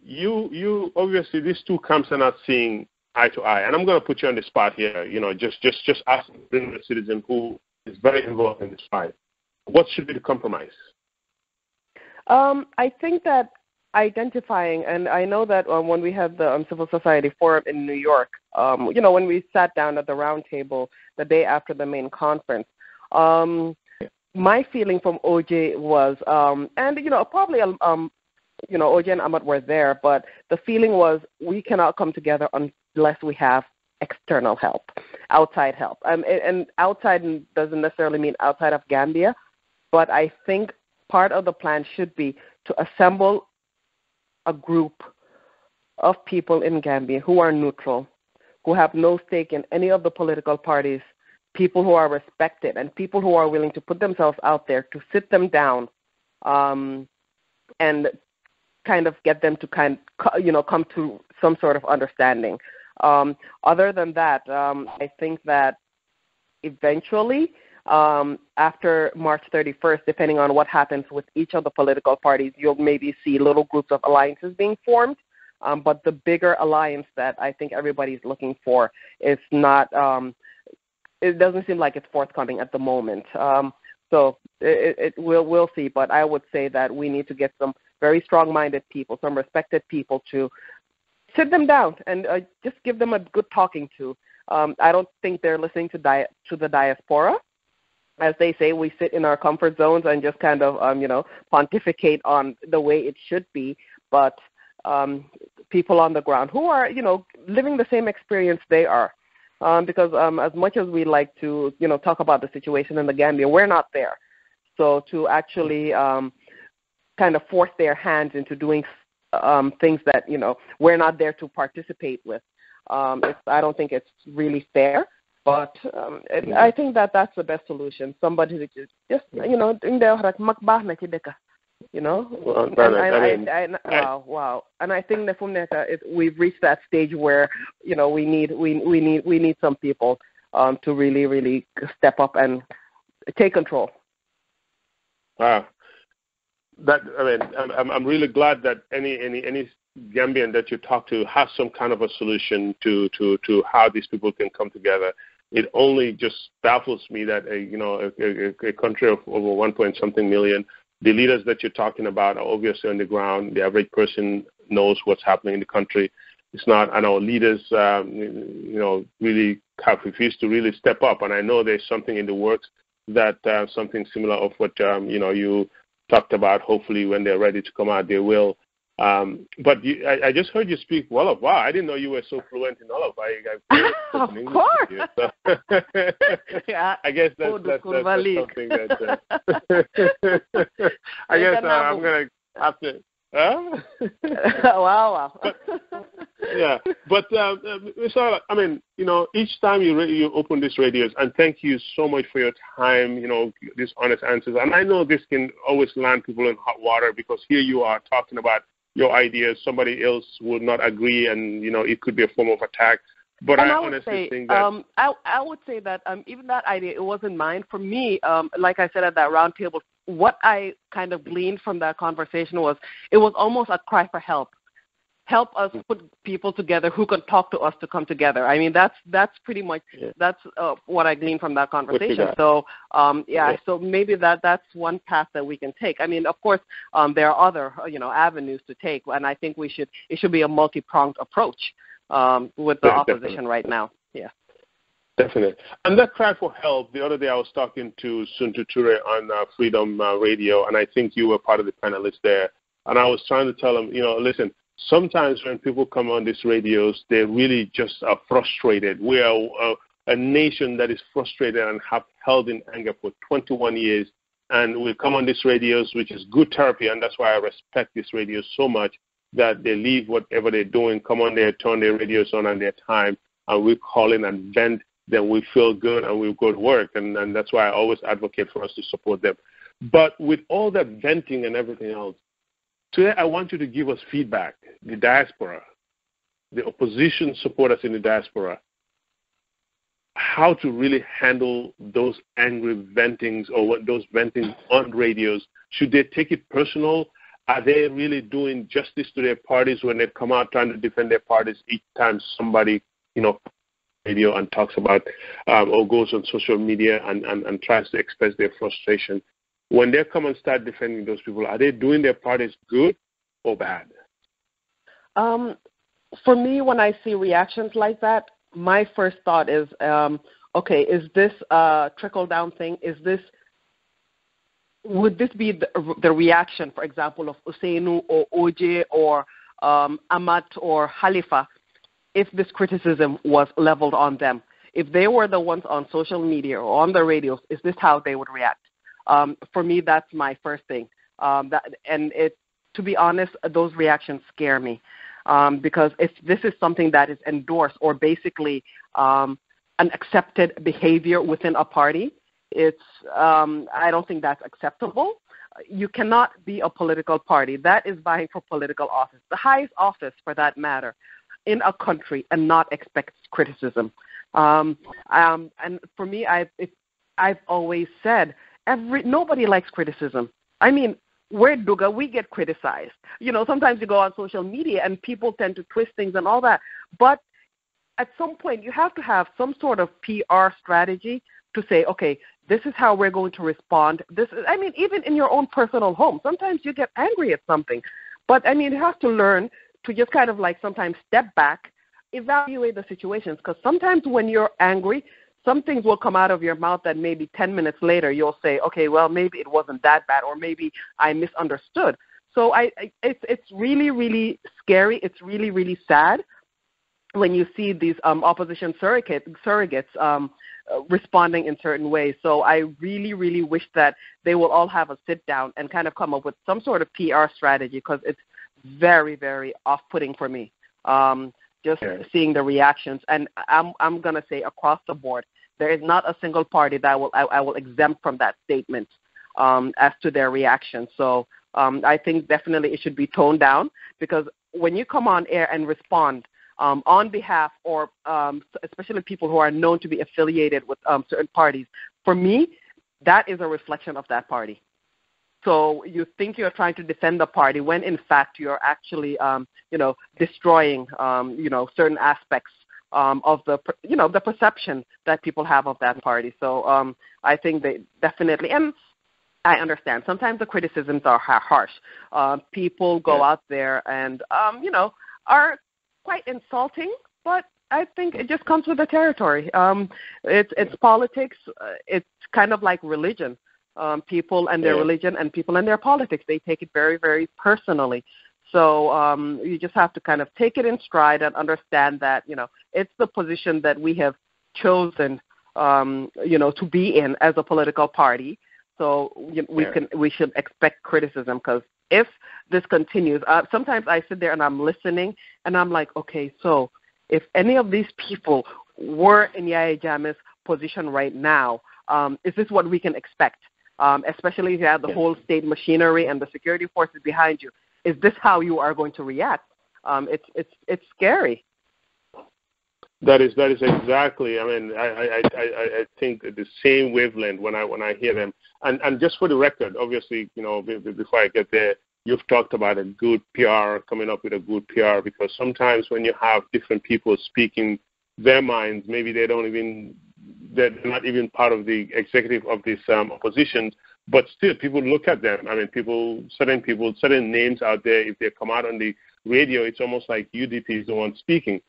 [SPEAKER 1] You obviously, these two camps are not seeing eye to eye, and I'm going to put you on the spot here. Just asking a citizen who is very involved in this fight. What should be the compromise?
[SPEAKER 2] I think that identifying, and I know that when we had the Civil Society Forum in New York, when we sat down at the round table the day after the main conference, my feeling from OJ was, and probably OJ and Ahmad were there, but the feeling was we cannot come together unless we have external help, outside help. And outside doesn't necessarily mean outside of Gambia, but I think part of the plan should be to assemble a group of people in Gambia who are neutral, who have no stake in any of the political parties, people who are respected, and people who are willing to put themselves out there to sit them down and kind of get them to come to some sort of understanding. Other than that, I think that eventually, after March 31st, depending on what happens with each of the political parties, you'll maybe see little groups of alliances being formed. But the bigger alliance that I think everybody's looking for is not, it doesn't seem like it's forthcoming at the moment. So we'll see. But I would say that we need to get some very strong-minded people, some respected people to sit them down and just give them a good talking to. I don't think they're listening to the diaspora. As they say, we sit in our comfort zones and just kind of, pontificate on the way it should be. But people on the ground who are, living the same experience they are. Because as much as we like to, talk about the situation in the Gambia, we're not there. So to actually kind of force their hands into doing things that, we're not there to participate with, I don't think it's really fair. But I think that's the best solution. Somebody who just, wow. And I think that we've reached that stage where, we need some people to really, really step up and take control.
[SPEAKER 1] Wow. I'm really glad that any Gambian that you talk to has some kind of a solution to how these people can come together. It only just baffles me that a country of over 1 million, the leaders that you're talking about are obviously on the ground. The average person knows what's happening in the country. It's not, and our leaders, really have refused to really step up. And I know there's something in the works that something similar of what you talked about. Hopefully, when they're ready to come out, they will. But I just heard you speak Wolof. Wow, I didn't know you were so fluent in Wolof.
[SPEAKER 2] Of course.
[SPEAKER 1] You, so. Yeah. I guess that's something that. I guess I'm going to have to.
[SPEAKER 2] Wow.
[SPEAKER 1] Yeah. But, Sallah, I mean, each time you open these radios, and thank you so much for your time, these honest answers. And I know this can always land people in hot water because here you are talking about your ideas. Somebody else would not agree, and, it could be a form of attack. But I honestly think that
[SPEAKER 2] I would say that even that idea, it wasn't mine. For me, like I said at that round table, what I kind of gleaned from that conversation was it was almost a cry for help. Help us put people together who can talk to us to come together. I mean, that's pretty much that's what I gleaned from that conversation. So so maybe that's one path that we can take. I mean, of course, there are other avenues to take, and I think it should be a multi-pronged approach. With the opposition right now. Yeah.
[SPEAKER 1] Definitely. And that cry for help, the other day I was talking to Suntu Ture on Freedom Radio, and I think you were part of the panelists there. And I was trying to tell them, listen, sometimes when people come on these radios, they really just are frustrated. We are a nation that is frustrated and have held in anger for 21 years. And we come on these radios, which is good therapy, and that's why I respect these radios so much, that they leave whatever they're doing, come on there, turn their radios on their time, and we call in and vent, then we feel good and we go to work. And that's why I always advocate for us to support them. But with all that venting and everything else, today I want you to give us feedback, the diaspora, the opposition supporters in the diaspora, how to really handle those angry ventings or those ventings on radios. Should they take it personal? Are they really doing justice to their parties when they come out trying to defend their parties each time somebody, radio and talks about or goes on social media and tries to express their frustration? When they come and start defending those people, are they doing their parties good or bad?
[SPEAKER 2] For me, when I see reactions like that, my first thought is, okay, is this a trickle-down thing? Would this be the reaction, for example, of Usainu or OJ or Amat or Khalifa if this criticism was leveled on them? If they were the ones on social media or on the radios, is this how they would react? For me, that's my first thing. To be honest, those reactions scare me because if this is something that is endorsed or basically an accepted behavior within a party, I don't think that's acceptable. You cannot be a political party. That is vying for political office, the highest office for that matter, in a country, and not expect criticism. And for me, I've always said nobody likes criticism. I mean, we're Dugga, we get criticized. Sometimes you go on social media and people tend to twist things and all that. But at some point, you have to have some sort of PR strategy to say, okay, this is how we're going to respond. Even in your own personal home, sometimes you get angry at something. But, you have to learn to just kind of sometimes step back, evaluate the situations. Because sometimes when you're angry, some things will come out of your mouth that maybe 10 minutes later you'll say, okay, well, maybe it wasn't that bad, or maybe I misunderstood. So it's really, really scary. It's really, really sad when you see these opposition surrogates responding in certain ways. So I really, really wish that they will all have a sit down and kind of come up with some sort of PR strategy, because it's very, very off-putting for me. Seeing the reactions, and I'm going to say across the board, there is not a single party that I will exempt from that statement as to their reaction. So I think definitely it should be toned down, because when you come on air and respond on behalf, or especially people who are known to be affiliated with certain parties, for me, that is a reflection of that party. So you think you're trying to defend the party when, in fact, you're actually, destroying, certain aspects of the perception that people have of that party. So I think they definitely, and I understand, sometimes the criticisms are harsh. People go out there and, are quite insulting, but I think it just comes with the territory. It's politics. It's kind of like religion. People and their religion and people and their politics, they take it very, very personally. So you just have to kind of take it in stride and understand that, it's the position that we have chosen, to be in as a political party. So we should expect criticism, because if this continues, sometimes I sit there and I'm listening, and I'm like, okay, so if any of these people were in Yahya Jammeh's position right now, is this what we can expect? Especially if you have the whole state machinery and the security forces behind you. Is this how you are going to react? It's scary.
[SPEAKER 1] That is exactly. I mean, I think the same wavelength when I hear them. And just for the record, obviously, before I get there, you've talked about a good PR, coming up with a good PR, because sometimes when you have different people speaking their minds, maybe they're not even part of the executive of this opposition, but still people look at them. I mean, certain names out there, if they come out on the radio, it's almost like UDP is the one speaking.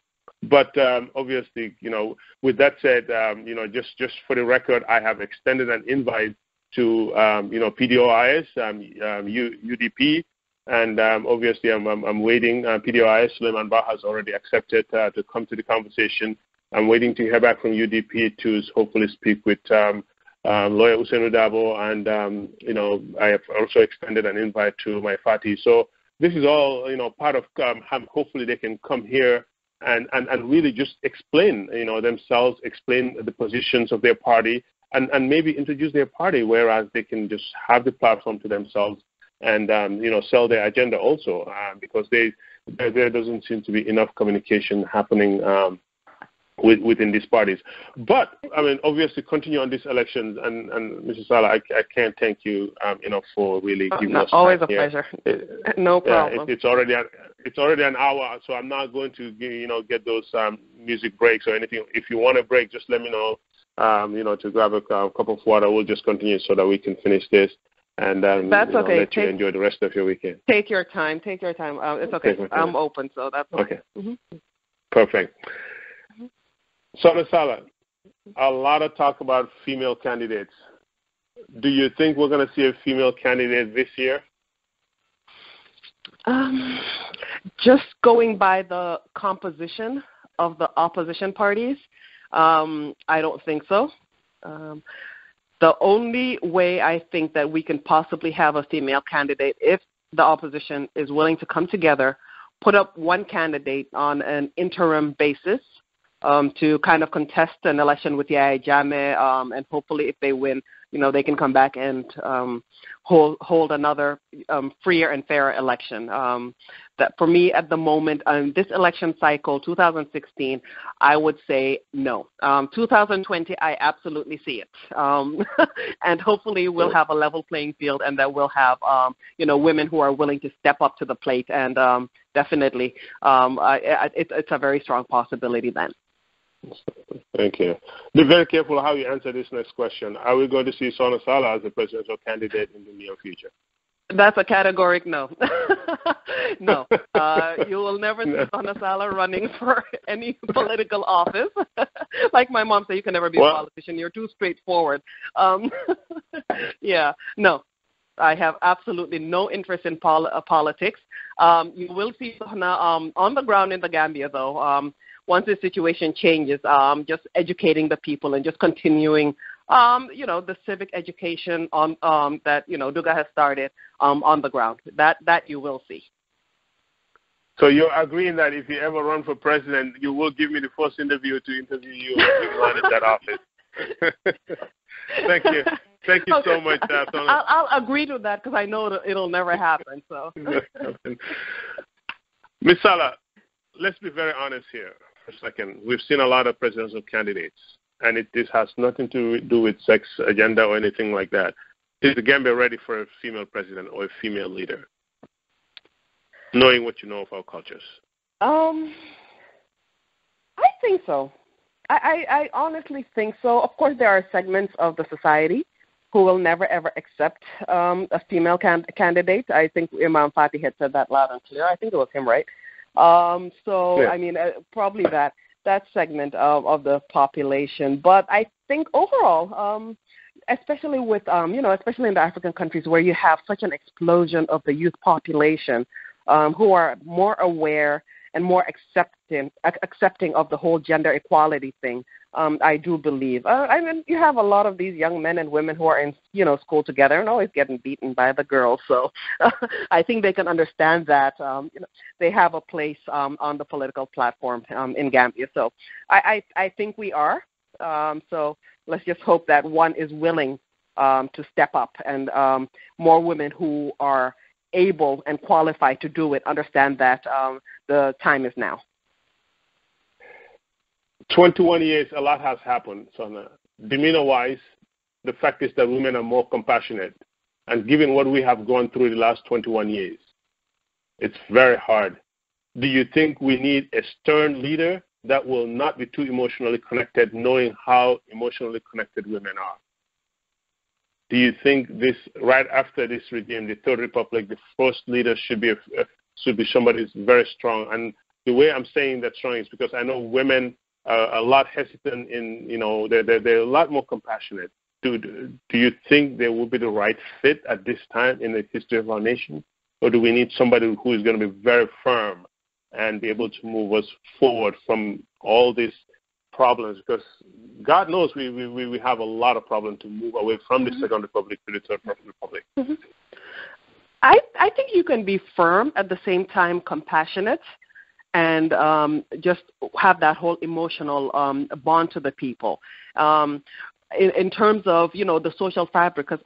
[SPEAKER 1] But obviously, with that said, just for the record, I have extended an invite to, PDOIS, UDP, and obviously I'm waiting. PDOIS, Suleiman Ba has already accepted to come to the conversation. I'm waiting to hear back from UDP to hopefully speak with lawyer Usainu Dabo, and, I have also extended an invite to my Fati. So this is all, part of hopefully they can come here and really just explain, themselves, explain the positions of their party, and maybe introduce their party, whereas they can just have the platform to themselves and, sell their agenda also, because there doesn't seem to be enough communication happening within these parties. But, I mean, obviously, continue on these elections, and Mrs. Sallah, I can't thank you, for really giving us
[SPEAKER 2] always a
[SPEAKER 1] here.
[SPEAKER 2] pleasure. No problem.
[SPEAKER 1] It's already an hour, so I'm not going to, get those music breaks or anything. If you want a break, just let me know, to grab a cup of water. We'll just continue so that we can finish this. And
[SPEAKER 2] that's okay.
[SPEAKER 1] Let you enjoy the rest of your weekend.
[SPEAKER 2] Take your time. It's okay. I'm open, so that's okay. Mm-hmm.
[SPEAKER 1] Perfect. Sohna Sallah, a lot of talk about female candidates. Do you think we're going to see a female candidate this year?
[SPEAKER 2] Just going by the composition of the opposition parties, I don't think so. The only way I think that we can possibly have a female candidate, if the opposition is willing to come together, put up one candidate on an interim basis, to kind of contest an election with Yahya Jammeh, and hopefully if they win, they can come back and hold another freer and fairer election. That for me at the moment, this election cycle, 2016, I would say no. 2020, I absolutely see it. And hopefully we'll have a level playing field, and that we'll have, women who are willing to step up to the plate. And definitely, it's a very strong possibility then.
[SPEAKER 1] Thank you. Be very careful how you answer this next question. Are we going to see Sohna Sallah as a presidential candidate in the near future?
[SPEAKER 2] That's a categoric no. No. You will never see Sohna Sallah running for any political office. Like my mom said, you can never be a politician. You're too straightforward. Yeah, no. I have absolutely no interest in politics. You will see Sohna on the ground in the Gambia, though. Once the situation changes, just educating the people and just continuing, the civic education on that Dugga has started on the ground. That you will see.
[SPEAKER 1] So you're agreeing that if you ever run for president, you will give me the first interview to interview you when you run in that office. Thank you. Thank you so much, Sohna.
[SPEAKER 2] I'll agree to that because I know that it'll never happen. So,
[SPEAKER 1] Ms. Sallah, let's be very honest here for a second. We've seen a lot of presidential candidates, and this has nothing to do with sex agenda or anything like that. Is the Gambia ready for a female president or a female leader, knowing what you know of our cultures? I
[SPEAKER 2] think so. I honestly think so. Of course, there are segments of the society who will never, ever accept a female candidate. I think Imam Fati had said that loud and clear. I think it was him, right? Yeah. I mean, probably that segment of the population. But I think overall, especially with, especially in the African countries where you have such an explosion of the youth population who are more aware and more accepting of the whole gender equality thing, I do believe. I mean, you have a lot of these young men and women who are in, school together and always getting beaten by the girls. So I think they can understand that they have a place on the political platform in Gambia. So I think we are. So let's just hope that one is willing to step up, and more women who are able and qualified to do it understand that the time is now.
[SPEAKER 1] 21 years, a lot has happened, Sohna. Demeanor-wise, the fact is that women are more compassionate. And given what we have gone through the last 21 years, it's very hard. Do you think we need a stern leader that will not be too emotionally connected, knowing how emotionally connected women are? Do you think this, right after this regime, the Third Republic, the first leader should be somebody who's very strong? And the way I'm saying that strong is because I know women are a lot hesitant they're a lot more compassionate. Do you think they will be the right fit at this time in the history of our nation? Or do we need somebody who is going to be very firm and be able to move us forward from all these problems? Because God knows we have a lot of problems to move away from the Second Republic to the Third Republic.
[SPEAKER 2] Mm-hmm. I think you can be firm at the same time compassionate, and just have that whole emotional bond to the people. In terms of, the social fabric, because,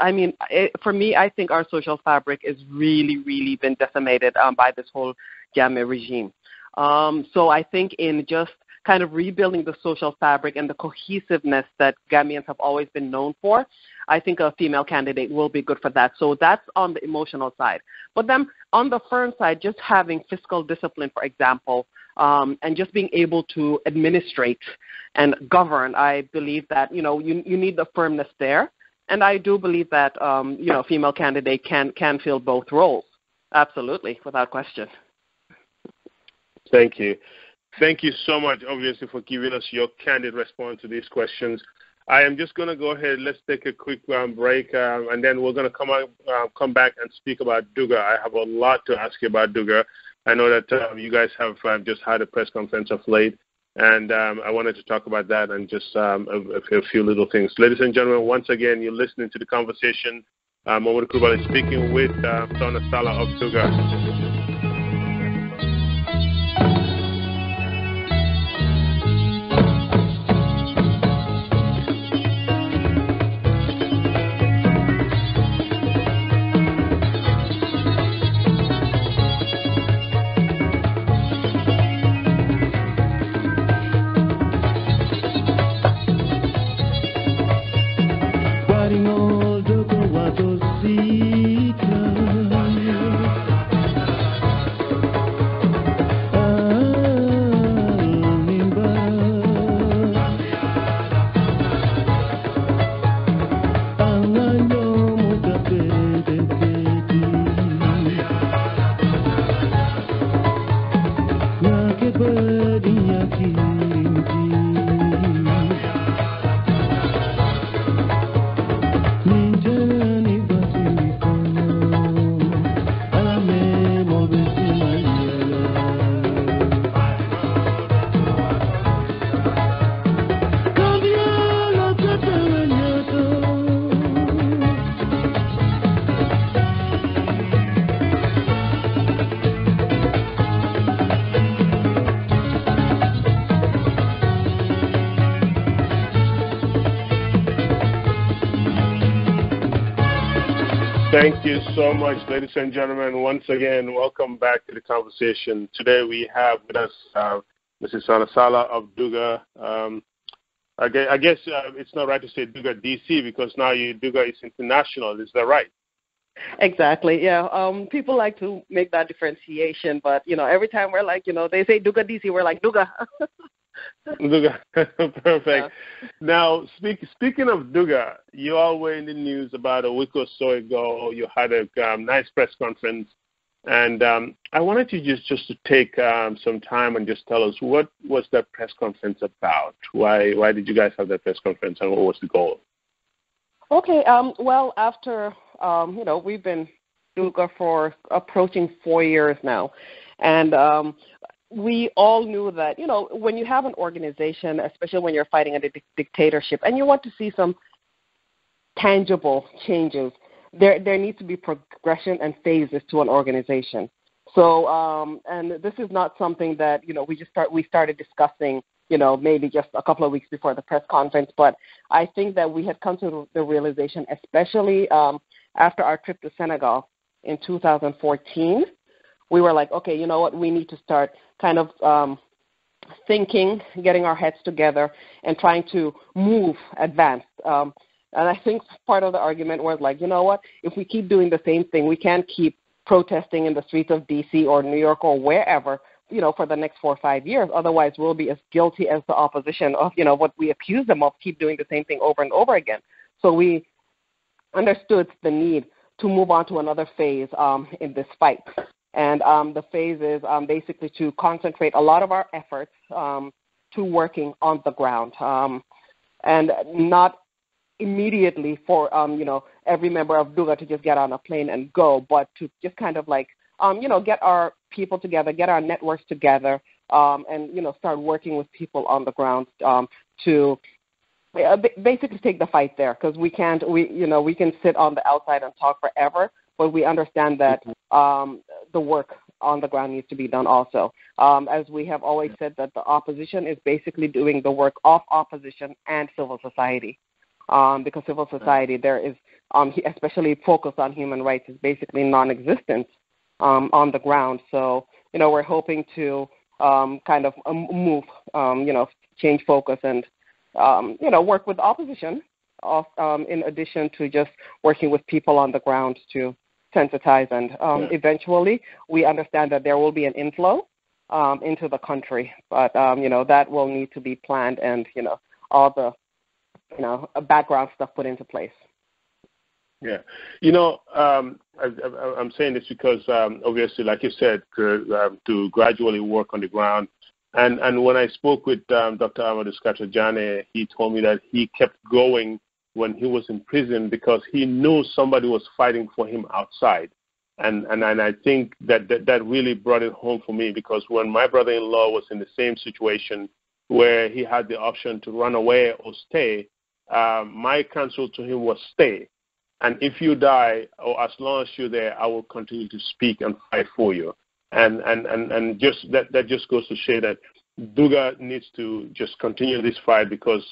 [SPEAKER 2] for me, I think our social fabric is really, really been decimated by this whole Gambia regime. So I think in just kind of rebuilding the social fabric and the cohesiveness that Gambians have always been known for, I think a female candidate will be good for that. So that's on the emotional side. But then on the firm side, just having fiscal discipline, for example, and just being able to administrate and govern, I believe that, you need the firmness there. And I do believe that, a female candidate can fill both roles. Absolutely, without question.
[SPEAKER 1] Thank you. Thank you so much, obviously, for giving us your candid response to these questions. I am just going to go ahead. Let's take a quick break, and then we're going to come back and speak about Dugga. I have a lot to ask you about Dugga. I know that you guys have just had a press conference of late, and I wanted to talk about that and just a few little things. Ladies and gentlemen, once again, you're listening to the conversation. Momodou Krubally speaking with Sohna Sallah of Dugga. Thank you so much, ladies and gentlemen. Once again, welcome back to the conversation. Today we have with us Mrs. Sohna Sallah of Dugga. I guess it's not right to say Dugga DC because now Dugga is international. Is that right?
[SPEAKER 2] Exactly, yeah. People like to make that differentiation, but, every time we're like, they say Dugga DC, we're like Dugga.
[SPEAKER 1] Dugga, perfect.
[SPEAKER 2] Yeah.
[SPEAKER 1] Now, speaking of Dugga, you all were in the news about a week or so ago. You had a nice press conference, and I wanted you just to take some time and just tell us what was that press conference about. Why did you guys have that press conference, and what was the goal?
[SPEAKER 2] Okay. Well, after we've been Dugga for approaching 4 years now, and we all knew that, when you have an organization, especially when you're fighting a dictatorship, and you want to see some tangible changes, there needs to be progression and phases to an organization. So, and this is not something that, we started discussing, maybe just a couple of weeks before the press conference, but I think that we had come to the realization, especially after our trip to Senegal in 2014, we were like, okay, you know what, we need to start kind of thinking, getting our heads together, and trying to advance. And I think part of the argument was like, you know what, if we keep doing the same thing, we can't keep protesting in the streets of D.C. or New York or wherever, for the next 4 or 5 years. Otherwise, we'll be as guilty as the opposition of, what we accuse them of, keep doing the same thing over and over again. So we understood the need to move on to another phase in this fight. And the phase is basically to concentrate a lot of our efforts to working on the ground, and not immediately for, every member of Dugga to just get on a plane and go, but to just kind of like, get our people together, get our networks together, and, start working with people on the ground to basically take the fight there, because we can sit on the outside and talk forever, but we understand that the work on the ground needs to be done also. As we have always said, that the opposition is basically doing the work of opposition and civil society, because civil society there is, especially focused on human rights, is basically non-existent on the ground. So, we're hoping to kind of move, change focus and, work with the opposition in addition to just working with people on the ground to sensitize. And eventually we understand that there will be an inflow into the country, but, that will need to be planned and, all the, background stuff put into place.
[SPEAKER 1] Yeah. I'm saying this because obviously, like you said, to gradually work on the ground. And when I spoke with Dr. Amadou Skatajane, he told me that he kept going when he was in prison because he knew somebody was fighting for him outside. And I think that really brought it home for me, because when my brother-in-law was in the same situation where he had the option to run away or stay, my counsel to him was stay. And if you die, or as long as you're there, I will continue to speak and fight for you. And just that just goes to show that Dugga needs to just continue this fight, because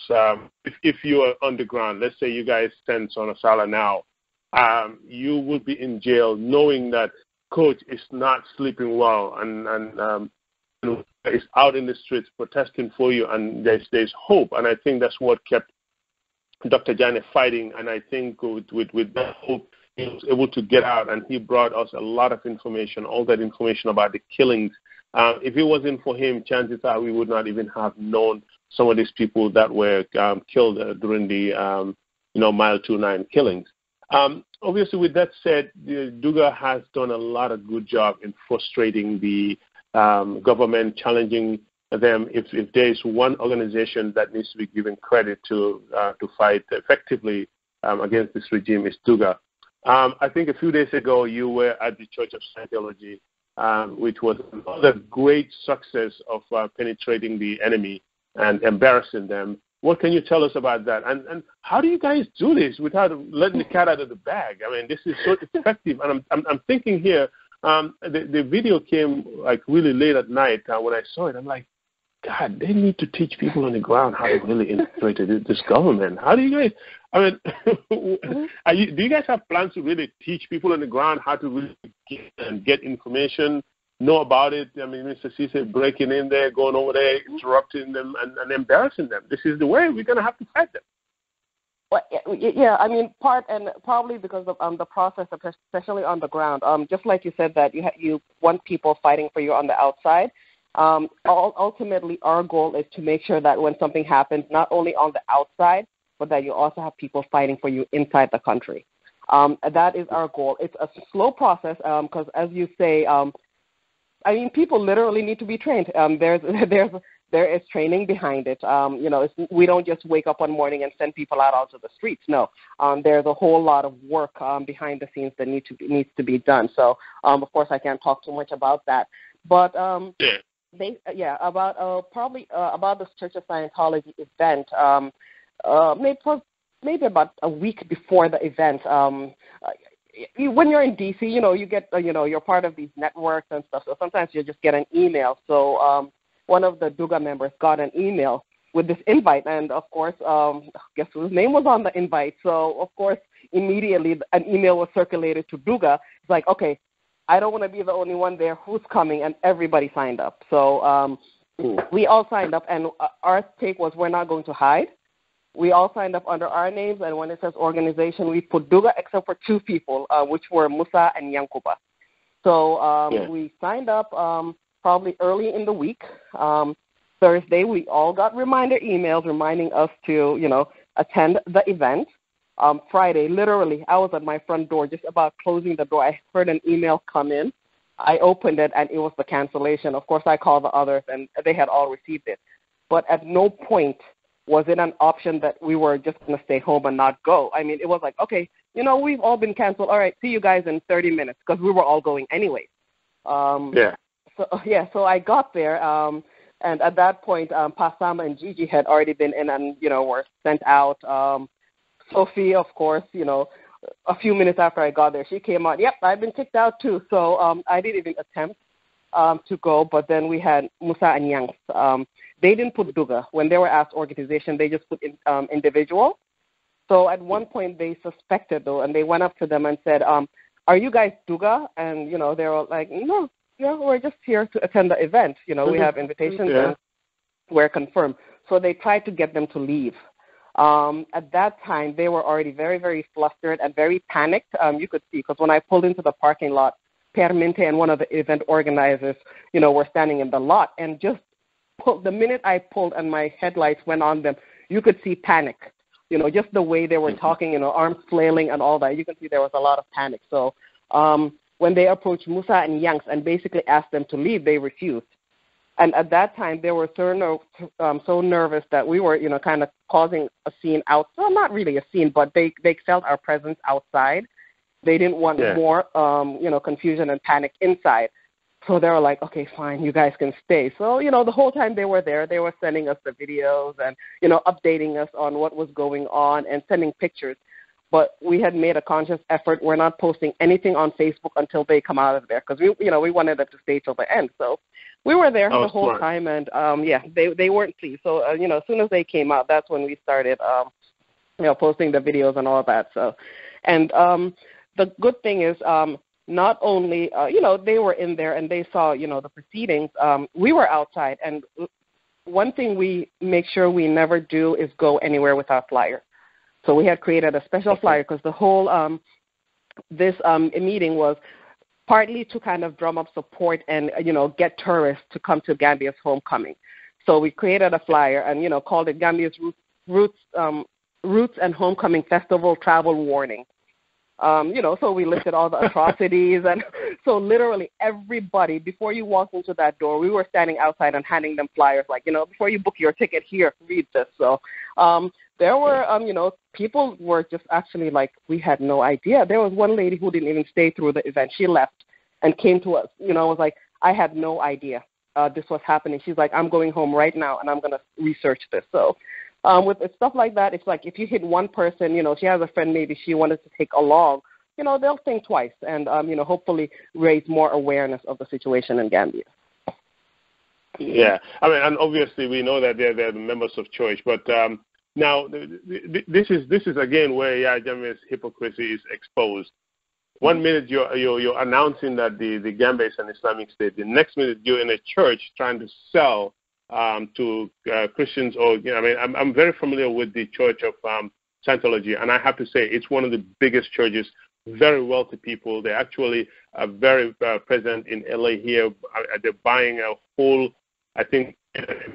[SPEAKER 1] if you are on the ground, let's say you guys send Sohna Sallah now, you will be in jail knowing that coach is not sleeping well and is out in the streets protesting for you, and there's hope. And I think that's what kept Dr. Jane fighting, and I think with that hope, he was able to get out, and he brought us a lot of information, all that information about the killings. If it wasn't for him, chances are we would not even have known some of these people that were killed during the Mile 29 killings. Obviously, with that said, Dugga has done a lot of good job in frustrating the government, challenging them. If there is one organization that needs to be given credit to fight effectively against this regime, is Dugga. I think a few days ago you were at the Church of Scientology, which was another great success of penetrating the enemy and embarrassing them. What can you tell us about that? And how do you guys do this without letting the cat out of the bag? I mean, this is so effective. And I'm thinking here, the video came like really late at night. When I saw it, I'm like, God, they need to teach people on the ground how to really infiltrate this government. How do you guys, I mean, do you guys have plans to really teach people on the ground how to really get information, know about it? I mean, Mr. C said breaking in there, going over there, interrupting them, and embarrassing them. This is the way we're going to have to fight them.
[SPEAKER 2] Well, yeah, I mean, probably because of the process, especially on the ground. Just like you said, that you want people fighting for you on the outside. Ultimately, our goal is to make sure that when something happens, not only on the outside, but that you also have people fighting for you inside the country. That is our goal. It's a slow process because, as you say, I mean, people literally need to be trained. There is training behind it. We don't just wake up one morning and send people out onto the streets. No, there's a whole lot of work behind the scenes that needs to be done. So, of course, I can't talk too much about that. But about this Church of Scientology event. Maybe about a week before the event. When you're in DC, you get you're part of these networks and stuff. So sometimes you just get an email. So one of the Dugga members got an email with this invite, and of course, guess whose name was on the invite? So of course, immediately an email was circulated to Dugga. It's like, okay, I don't want to be the only one there. Who's coming? And everybody signed up. So we all signed up, and our take was we're not going to hide. We all signed up under our names, and when it says organization, we put Dugga except for two people, which were Musa and Yankuba. So we signed up probably early in the week. Thursday, we all got reminder emails reminding us to, attend the event. Friday, literally, I was at my front door just about closing the door. I heard an email come in. I opened it, and it was the cancellation. Of course, I called the others, and they had all received it. But at no point was it an option that we were just going to stay home and not go. I mean, it was like, okay, we've all been canceled. All right, see you guys in 30 minutes, because we were all going anyway. So I got there, and at that point, Pasama and Gigi had already been in and, were sent out. Sophie, of course, a few minutes after I got there, she came out, yep, I've been kicked out too. So I didn't even attempt to go, but then we had Musa and Yanks. They didn't put Dugga. When they were asked organization, they just put individual. So at one point they suspected, though, and they went up to them and said, are you guys Dugga? And, they were like, no, we're just here to attend the event. We have invitations and we're confirmed. So they tried to get them to leave. At that time, they were already very, very flustered and very panicked. You could see, because when I pulled into the parking lot, Perminte and one of the event organizers, were standing in the lot. And just the minute I pulled and my headlights went on them, you could see panic. Just the way they were talking, arms flailing and all that. You can see there was a lot of panic. So when they approached Musa and Yanks and basically asked them to leave, they refused. And at that time, they were so nervous that we were, kind of causing a scene out. Well, not really a scene, but they felt our presence outside. They didn't want more, confusion and panic inside. So they were like, okay, fine, you guys can stay. So, the whole time they were there, they were sending us the videos and, updating us on what was going on and sending pictures. But we had made a conscious effort. We're not posting anything on Facebook until they come out of there, because we wanted them to stay till the end. So we were there the whole time, and they weren't pleased. So as soon as they came out, that's when we started posting the videos and all that. So, and the good thing is, not only they were in there and they saw the proceedings. We were outside, and one thing we make sure we never do is go anywhere without flyer. So we had created a special flyer, because the whole this meeting was partly to kind of drum up support and get tourists to come to Gambia's homecoming. So we created a flyer and called it Gambia's Roots and Homecoming Festival Travel Warning. So we listed all the atrocities, and so literally everybody, before you walked into that door, we were standing outside and handing them flyers, like, before you book your ticket, here, read this. So there were, people were just actually like, we had no idea. There was one lady who didn't even stay through the event. She left and came to us, was like, I had no idea this was happening. She's like, I'm going home right now, and I'm going to research this. So with stuff like that, it's like if you hit one person, she has a friend, maybe she wanted to take along, they'll think twice and, hopefully raise more awareness of the situation in Gambia.
[SPEAKER 1] Yeah. I mean, and obviously we know that they're the members of church, but now this is again where Jammeh's hypocrisy is exposed. 1 minute you're announcing that the Gambia is an Islamic state. The next minute you're in a church trying to sell to Christians, or I'm very familiar with the Church of Scientology, and I have to say it's one of the biggest churches. Very wealthy people. They actually are very present in LA here. They're buying a whole, I think,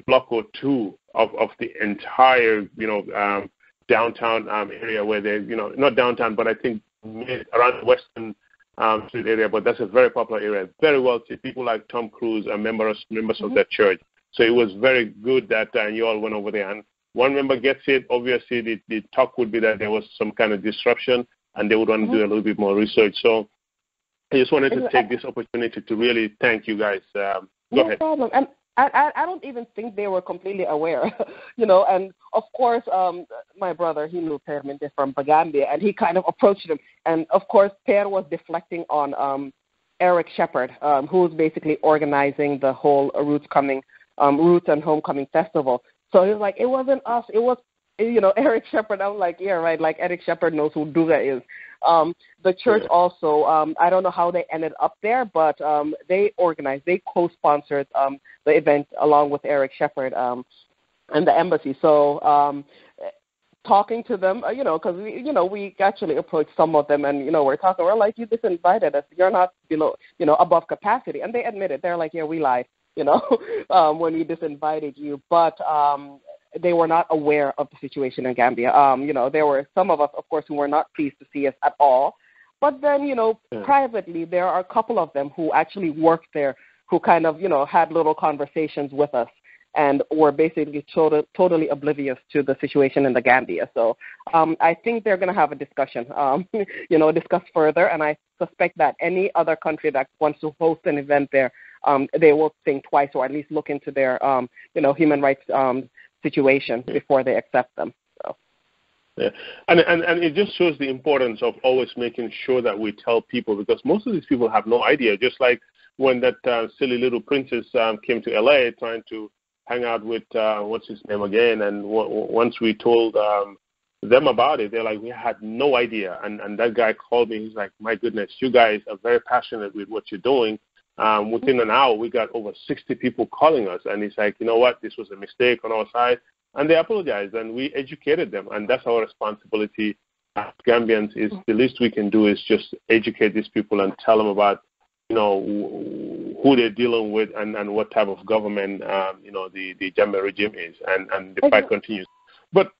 [SPEAKER 1] block or two of the entire downtown area where they not downtown, but I think around the Western Street area. But that's a very popular area. Very wealthy people like Tom Cruise are members of that church. So it was very good that you all went over there. And one member gets it. Obviously, the talk would be that there was some kind of disruption, and they would want to do a little bit more research. So I just wanted to take this opportunity to really thank you guys. Go ahead.
[SPEAKER 2] No problem. And I don't even think they were completely aware, and of course, my brother, he knew Perminte from Gambia, and he kind of approached him. And of course, Per was deflecting on Eric Shepherd, who's basically organizing the whole Roots and Homecoming Festival. So he was like, it wasn't us, it was, Eric Shepherd. I'm like, yeah, right, like Eric Shepherd knows who Dugga is. The church also, I don't know how they ended up there, but they co-sponsored the event along with Eric Shepherd and the embassy. So talking to them, because we actually approached some of them, and we're like, you disinvited us, you're not above capacity, and they admitted, they're like, yeah, we lied, when we disinvited you, but they were not aware of the situation in Gambia. There were some of us, of course, who were not pleased to see us at all. But then, privately, there are a couple of them who actually worked there, who kind of, had little conversations with us and were basically totally oblivious to the situation in the Gambia. So I think they're going to have a discussion, discuss further. And I suspect that any other country that wants to host an event there, they will think twice, or at least look into their, human rights situation before they accept them. So.
[SPEAKER 1] Yeah, and it just shows the importance of always making sure that we tell people, because most of these people have no idea. Just like when that silly little princess came to LA trying to hang out with what's his name again, and once we told them about it, they're like, we had no idea. And that guy called me. He's like, my goodness, you guys are very passionate with what you're doing. Within an hour, we got over 60 people calling us, and he's like, you know what, this was a mistake on our side, and they apologized, and we educated them, and that's our responsibility as Gambians. Is the least we can do is just educate these people and tell them about, who they're dealing with and what type of government, the Gambia regime is, and the fight continues. But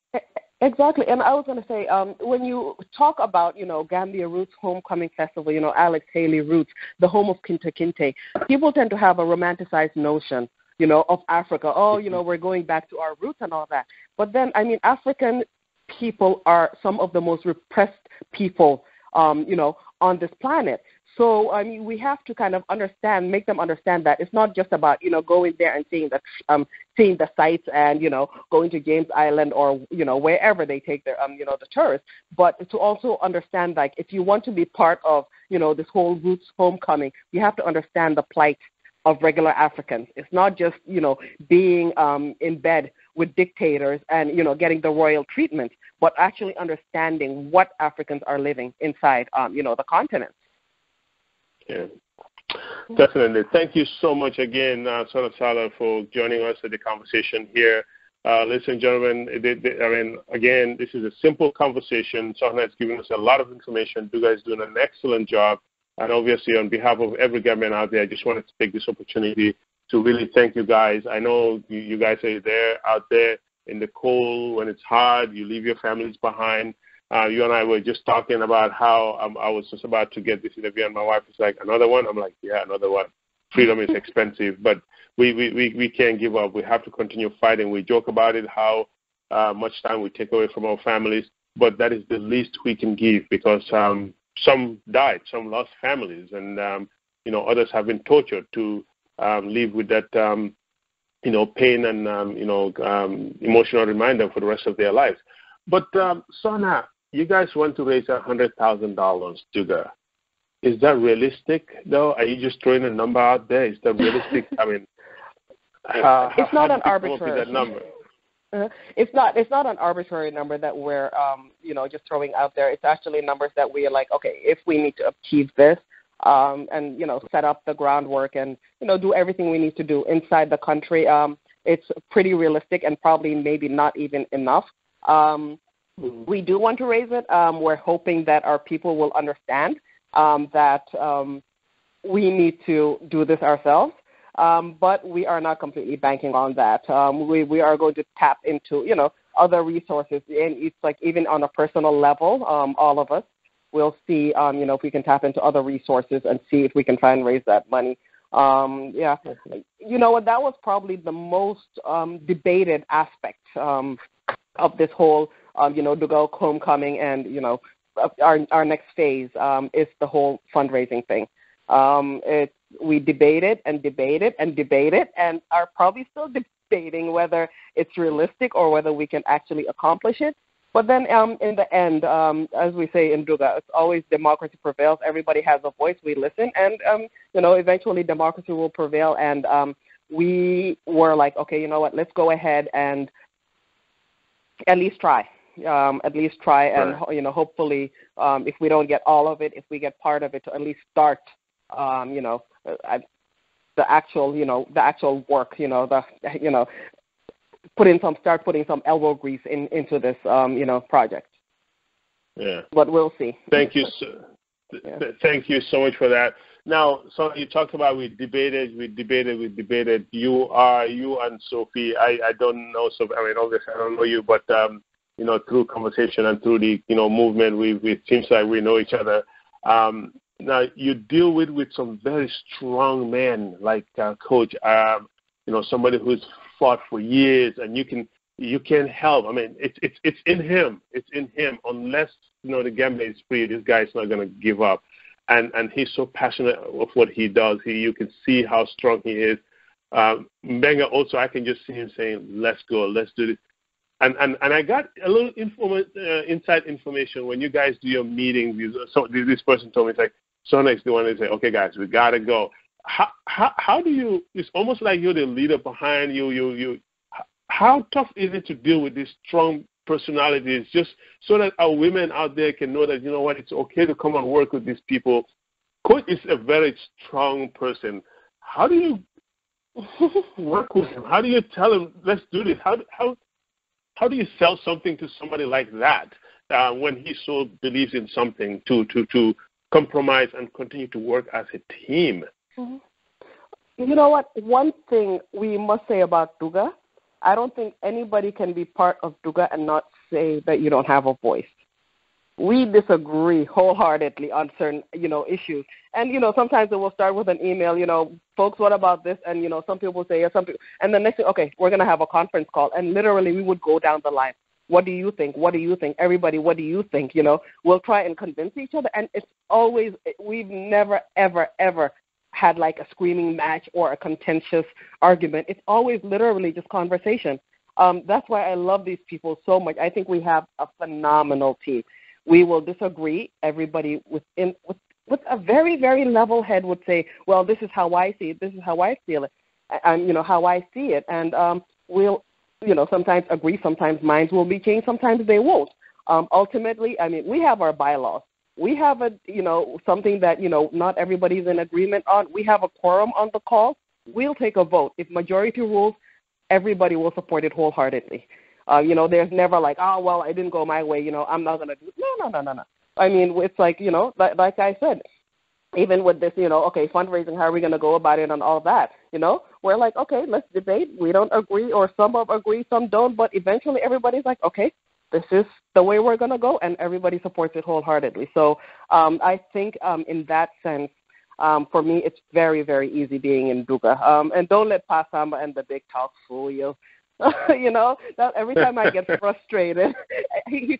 [SPEAKER 2] exactly, and I was going to say, when you talk about, Gambia Roots Homecoming Festival, Alex Haley Roots, the home of Kinte Kinte, people tend to have a romanticized notion, of Africa. Oh, we're going back to our roots and all that. But then, African people are some of the most repressed people, on this planet. So, we have to kind of make them understand that it's not just about, going there and seeing the sights and, going to James Island or, wherever they take their, the tourists, but to also understand, like, if you want to be part of, this whole Roots Homecoming, you have to understand the plight of regular Africans. It's not just, being in bed with dictators and, getting the royal treatment, but actually understanding what Africans are living inside, the continent.
[SPEAKER 1] Yeah, definitely. Thank you so much again, Sohna Sallah, for joining us at the conversation here. Ladies and gentlemen, again, this is a simple conversation. Sohna has given us a lot of information. You guys are doing an excellent job. And obviously, on behalf of every Gambian out there, I just wanted to take this opportunity to really thank you guys. I know you guys are out there in the cold when it's hard. You leave your families behind. You and I were just talking about how I was just about to get this interview, and my wife is like, another one? I'm like, yeah, another one. Freedom is expensive, but we can't give up. We have to continue fighting. We joke about it, how much time we take away from our families, but that is the least we can give, because some died, some lost families, and others have been tortured to live with that pain and emotional reminder for the rest of their lives. But Sohna, you guys want to raise $100,000, Dugga. Is that realistic, though? Are you just throwing a number out there? Is that realistic?
[SPEAKER 2] It's not an arbitrary
[SPEAKER 1] number.
[SPEAKER 2] It's not an arbitrary number that we're just throwing out there. It's actually numbers that we are like, okay, if we need to achieve this, and set up the groundwork and do everything we need to do inside the country, it's pretty realistic and probably maybe not even enough. We do want to raise it. We're hoping that our people will understand that we need to do this ourselves, but we are not completely banking on that. We are going to tap into, other resources, and it's like even on a personal level, all of us will see, if we can tap into other resources and see if we can try and raise that money. Yeah, that was probably the most debated aspect of this whole, Dugga homecoming, and our next phase is the whole fundraising thing. We debated and debated and debated and are probably still debating whether it's realistic or whether we can actually accomplish it. But then in the end, as we say in Dugga, it's always democracy prevails. Everybody has a voice. We listen. And, eventually democracy will prevail. And we were like, okay, you know what, let's go ahead and at least try. And, hopefully if we don't get all of it, if we get part of it, to at least start, the actual work, start putting some elbow grease into this, project.
[SPEAKER 1] Yeah.
[SPEAKER 2] But we'll see.
[SPEAKER 1] Thank you. Thank you so much for that. Now, so you talked about we debated. You and Sophie. I don't know Sophie. I mean, obviously I don't know you, but through conversation and through the movement, it seems like we know each other. Now you deal with some very strong men like Coach. Somebody who's fought for years, and you can help. I mean, it's in him. It's in him. Unless the Gambia is free, this guy's not going to give up. And he's so passionate of what he does. You can see how strong he is. Mbenga also, I can just see him saying, "Let's go, let's do this." And I got a little inside information when you guys do your meetings. So this person told me, it's like, Sohna is the one that say, "Okay, guys, we gotta go." How do you? It's almost like you're the leader behind you. How tough is it to deal with these strong personalities, just so that our women out there can know that it's okay to come and work with these people? Coach is a very strong person. How do you work with him? How do you tell him, "Let's do this"? How do you sell something to somebody like that when he so believes in something to compromise and continue to work as a team?
[SPEAKER 2] Mm-hmm. You know what? One thing we must say about Dugga, I don't think anybody can be part of Dugga and not say that you don't have a voice. We disagree wholeheartedly on certain, issues. And, sometimes it will start with an email, folks, what about this? And, some people say, yes, some people, and the next thing, okay, we're going to have a conference call. And literally we would go down the line. What do you think? What do you think? Everybody, what do you think? We'll try and convince each other. And it's always, we've never, ever, ever had like a screaming match or a contentious argument. It's always literally just conversation. That's why I love these people so much. I think we have a phenomenal team. We will disagree. Everybody with a very, very level head would say, well, this is how I see it. This is how I feel it. And, how I see it. And we'll, sometimes agree. Sometimes minds will be changed. Sometimes they won't. Ultimately, I mean, we have our bylaws. We have something that, not everybody's in agreement on. We have a quorum on the call. We'll take a vote. If majority rules, everybody will support it wholeheartedly. There's never like, oh, well, I didn't go my way, I'm not going to do it. No. I mean, it's like, like I said, even with this, okay, fundraising, how are we going to go about it and all that, we're like, okay, let's debate. We don't agree, or some agree, some don't, but eventually everybody's like, okay, this is the way we're going to go, and everybody supports it wholeheartedly. So I think in that sense, for me, it's very, very easy being in Dugga. And don't let Pasamba and the big talk fool you. That every time I get frustrated, he's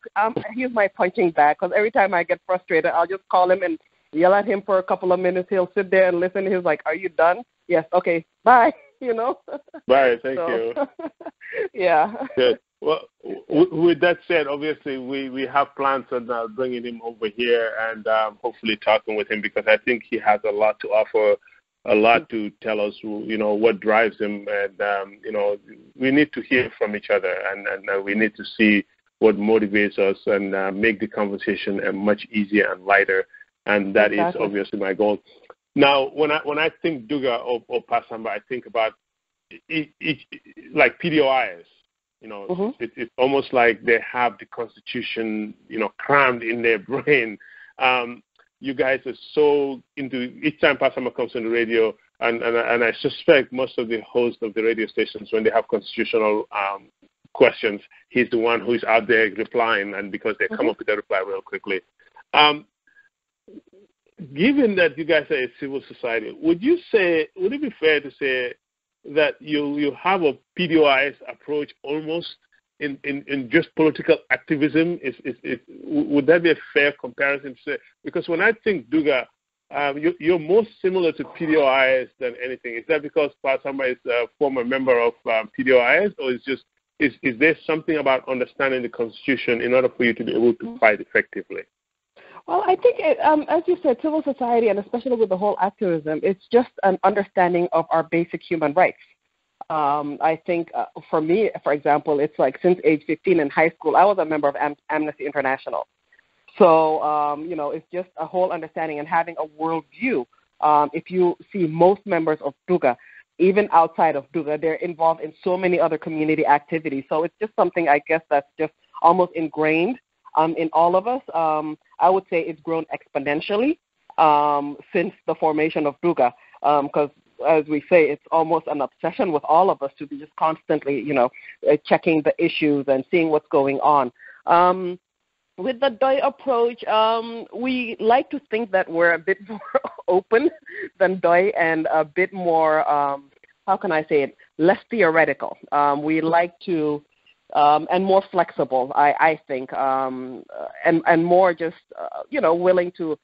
[SPEAKER 2] my punching bag, because every time I get frustrated, I'll just call him and yell at him for a couple of minutes. He'll sit there and listen. He's like, "Are you done?" "Yes." "Okay, bye."
[SPEAKER 1] Bye. Thank you.
[SPEAKER 2] Yeah.
[SPEAKER 1] Good. Well, with that said, obviously we have plans on bringing him over here and hopefully talking with him, because I think he has a lot to offer, a lot to tell us, what drives him, and we need to hear from each other, and we need to see what motivates us and make the conversation much easier and lighter, and that is obviously my goal. Now, when I think Dugga or Pasamba, I think about like PDOIs. It's almost like they have the Constitution, crammed in their brain. You guys are so into, each time Pasamba comes on the radio, and I suspect most of the hosts of the radio stations, when they have constitutional questions, he's the one who's out there replying, and because they come up with a reply real quickly. Given that you guys are a civil society, would it be fair to say that you have a PDOIS approach almost in just political activism? Would that be a fair comparison to say? Because when I think Dugga, you're more similar to PDOIS than anything. Is that because Pasamba is a former member of PDOIS, or is there something about understanding the Constitution in order for you to be able to fight effectively?
[SPEAKER 2] Well, I think, as you said, civil society, and especially with the whole activism, it's just an understanding of our basic human rights. I think for me, for example, it's like since age 15 in high school, I was a member of Amnesty International. So, it's just a whole understanding and having a world view. If you see most members of Dugga, even outside of Dugga, they're involved in so many other community activities. So it's just something, I guess, that's just almost ingrained in all of us. I would say it's grown exponentially since the formation of Dugga, because as we say, it's almost an obsession with all of us to be just constantly, checking the issues and seeing what's going on. With the DOI approach, we like to think that we're a bit more open than DOI and a bit more, how can I say it, less theoretical. We like to, and more flexible, I think, and more just, willing to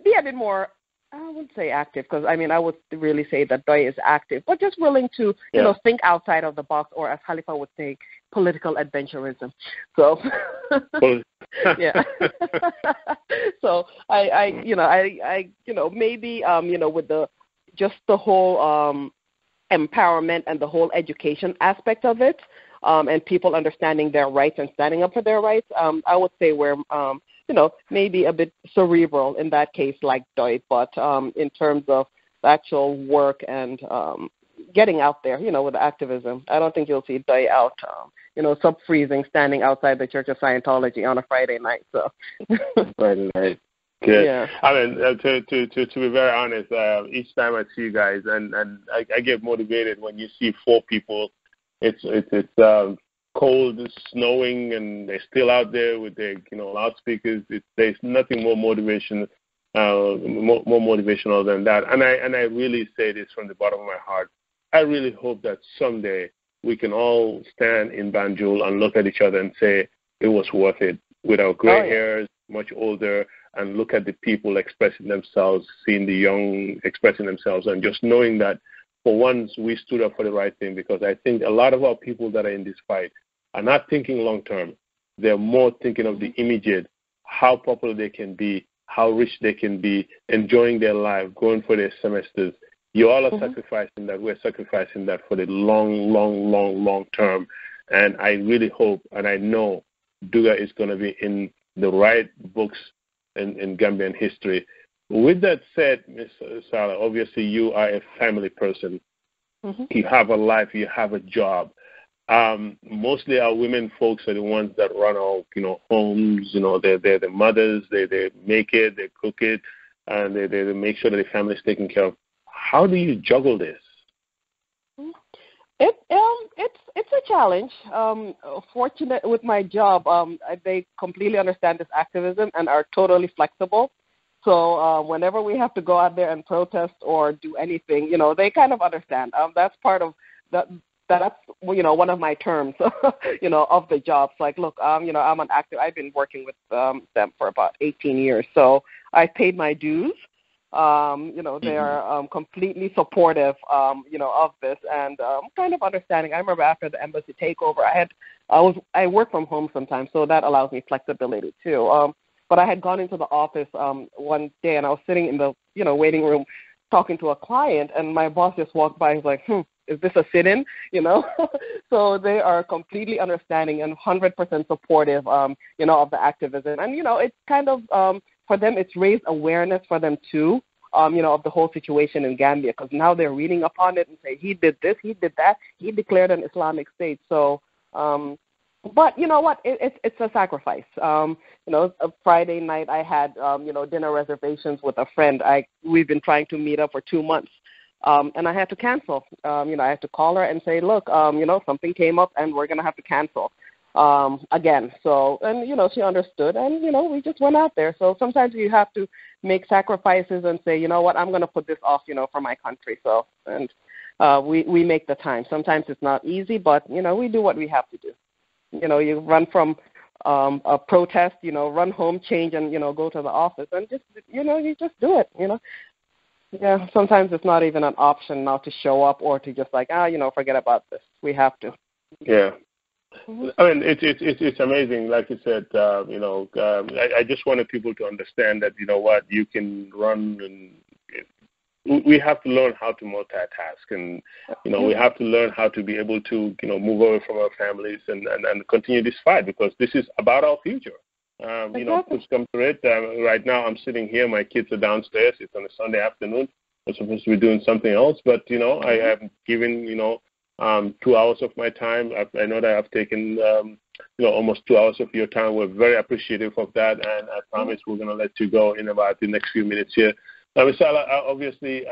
[SPEAKER 2] be a bit more, I wouldn't say active, because, I would really say that DOI is active, but just willing to, think outside of the box, or as Khalifa would say, political adventurism. So, yeah. So maybe, with just the whole empowerment and the whole education aspect of it, and people understanding their rights and standing up for their rights, I would say we're, maybe a bit cerebral in that case, like DOI, but in terms of the actual work and getting out there, with activism, I don't think you'll see DOI out, sub-freezing, standing outside the Church of Scientology on a Friday night. So
[SPEAKER 1] Friday night. Good.
[SPEAKER 2] Yeah.
[SPEAKER 1] To be very honest, each time I see you guys, and I get motivated when you see 4 people. It's cold, it's snowing, and they're still out there with their loudspeakers. There's nothing more motivational than that. And I really say this from the bottom of my heart. I really hope that someday we can all stand in Banjul and look at each other and say it was worth it, with our gray hairs, much older, and look at the people expressing themselves, seeing the young expressing themselves, and just knowing that for once we stood up for the right thing, because I think a lot of our people that are in this fight are not thinking long term. They're more thinking of the immediate, how popular they can be, how rich they can be, enjoying their life, going for their semesters. You all are sacrificing that. We're sacrificing that for the long term. And I really hope, and I know, Dugga is going to be in the right books in Gambian history. With that said, Ms. Sallah, obviously you are a family person. You have a life, you have a job. Mostly our women folks are the ones that run our, homes. They're the mothers. They make it, they cook it, and they make sure that the family is taken care of. How do you juggle this?
[SPEAKER 2] It's a challenge. Fortunate with my job, they completely understand this activism and are totally flexible. So whenever we have to go out there and protest or do anything, they kind of understand. That's part of that. That's one of my terms, of the job. It's like, look, I'm an active. I've been working with them for about 18 years, so I paid my dues. They are completely supportive, of this and kind of understanding. I remember after the embassy takeover, I work from home sometimes, so that allows me flexibility too. But I had gone into the office one day, and I was sitting in the waiting room talking to a client, and my boss just walked by. He's like, is this a sit-in? So they are completely understanding and 100% supportive, of the activism. And, it's kind of, for them, it's raised awareness for them too, of the whole situation in Gambia, because now they're reading upon it and say, he did this, he did that, he declared an Islamic state. So, but you know what, it's a sacrifice. A Friday night I had, dinner reservations with a friend. We've been trying to meet up for 2 months. And I had to cancel. I had to call her and say, look, something came up and we're going to have to cancel again. So, and, she understood and, we just went out there. So sometimes you have to make sacrifices and say, you know what, I'm going to put this off, for my country. So, and we make the time. Sometimes it's not easy, but, we do what we have to do. You run from a protest, run home, change, and, go to the office. And just, you just do it, Yeah, sometimes it's not even an option now to show up or to just forget about this. We have to.
[SPEAKER 1] Yeah. Mm-hmm. I mean, it's amazing. Like you said, I just wanted people to understand that, you can run and we have to learn how to multitask, and we have to learn how to be able to move away from our families and continue this fight, because this is about our future. Push come to it. Right now I'm sitting here, my kids are downstairs. It's on a Sunday afternoon. I'm supposed to be doing something else, but I have given 2 hours of my time. I know that I've taken almost 2 hours of your time. We're very appreciative of that, and I promise we're going to let you go in about the next few minutes here. Now, Ms. Sallah, obviously,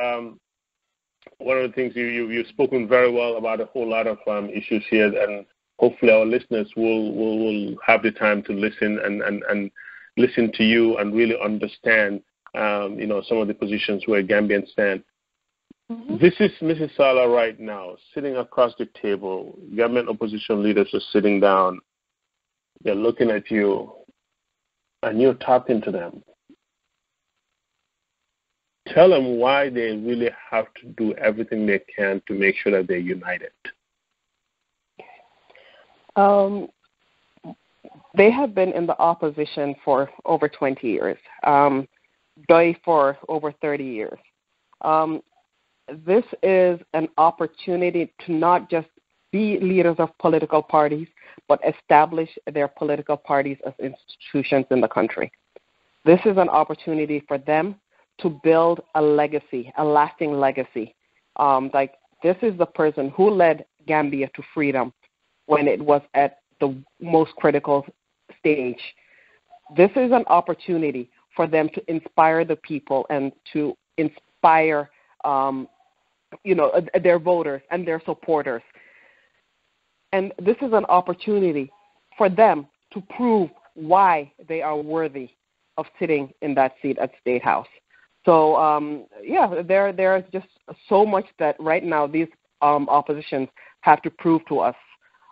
[SPEAKER 1] one of the things you've spoken very well about a whole lot of issues here, and hopefully our listeners will have the time to listen and listen to you and really understand, some of the positions where Gambians stand. Mm-hmm. This is Mrs. Sallah right now, sitting across the table. Gambian opposition leaders are sitting down. They're looking at you, and you're talking to them. Tell them why they really have to do everything they can to make sure that they're united.
[SPEAKER 2] They have been in the opposition for over 20 years, Doi for over 30 years. This is an opportunity to not just be leaders of political parties, but establish their political parties as institutions in the country. This is an opportunity for them to build a legacy, a lasting legacy. This is the person who led Gambia to freedom when it was at the most critical stage. This is an opportunity for them to inspire the people and to inspire, their voters and their supporters. And this is an opportunity for them to prove why they are worthy of sitting in that seat at State House. So, there's just so much that right now these oppositions have to prove to us.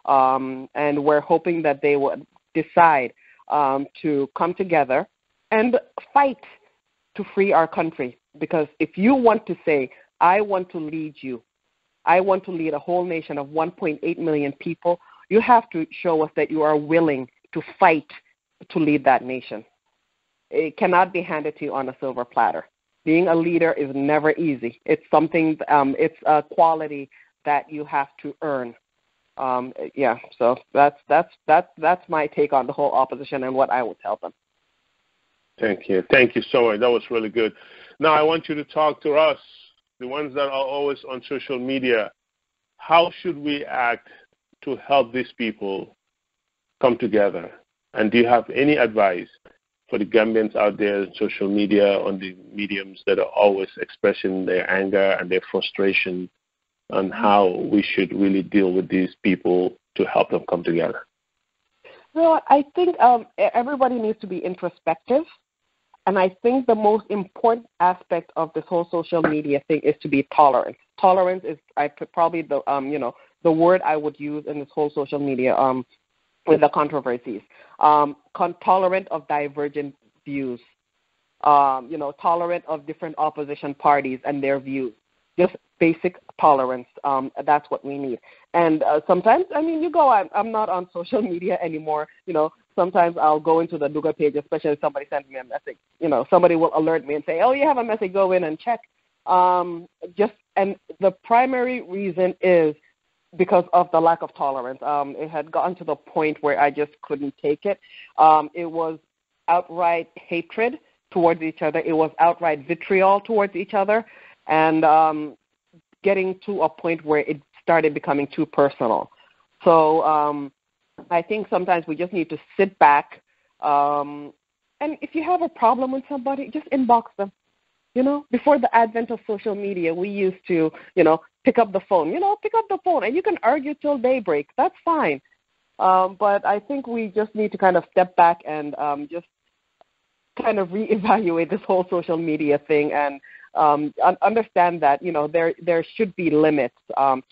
[SPEAKER 2] And we're hoping that they would decide to come together and fight to free our country. Because if you want to say, I want to lead you, I want to lead a whole nation of 1.8 million people, you have to show us that you are willing to fight to lead that nation. It cannot be handed to you on a silver platter. Being a leader is never easy. It's something, it's a quality that you have to earn. So that's my take on the whole opposition and what I would tell them.
[SPEAKER 1] Thank you so much. That was really good. Now I want you to talk to us, the ones that are always on social media. How should we act to help these people come together? And do you have any advice for the Gambians out there on social media, on the mediums that are always expressing their anger and their frustration, on how we should really deal with these people to help them come together?
[SPEAKER 2] Well, I think everybody needs to be introspective. And I think the most important aspect of this whole social media thing is to be tolerant. Tolerance is probably the word I would use in this whole social media with the controversies. Tolerant of divergent views. Tolerant of different opposition parties and their views. Just basic tolerance. That's what we need. And sometimes, I'm not on social media anymore. Sometimes I'll go into the Dugga page, especially if somebody sends me a message. Somebody will alert me and say, oh, you have a message, go in and check. And the primary reason is because of the lack of tolerance. It had gotten to the point where I just couldn't take it. It was outright hatred towards each other. It was outright vitriol towards each other. And getting to a point where it started becoming too personal. So I think sometimes we just need to sit back. And if you have a problem with somebody, just inbox them. Before the advent of social media, we used to, pick up the phone. Pick up the phone, and you can argue till daybreak. That's fine. But I think we just need to kind of step back and just kind of reevaluate this whole social media thing and understand that, there should be limits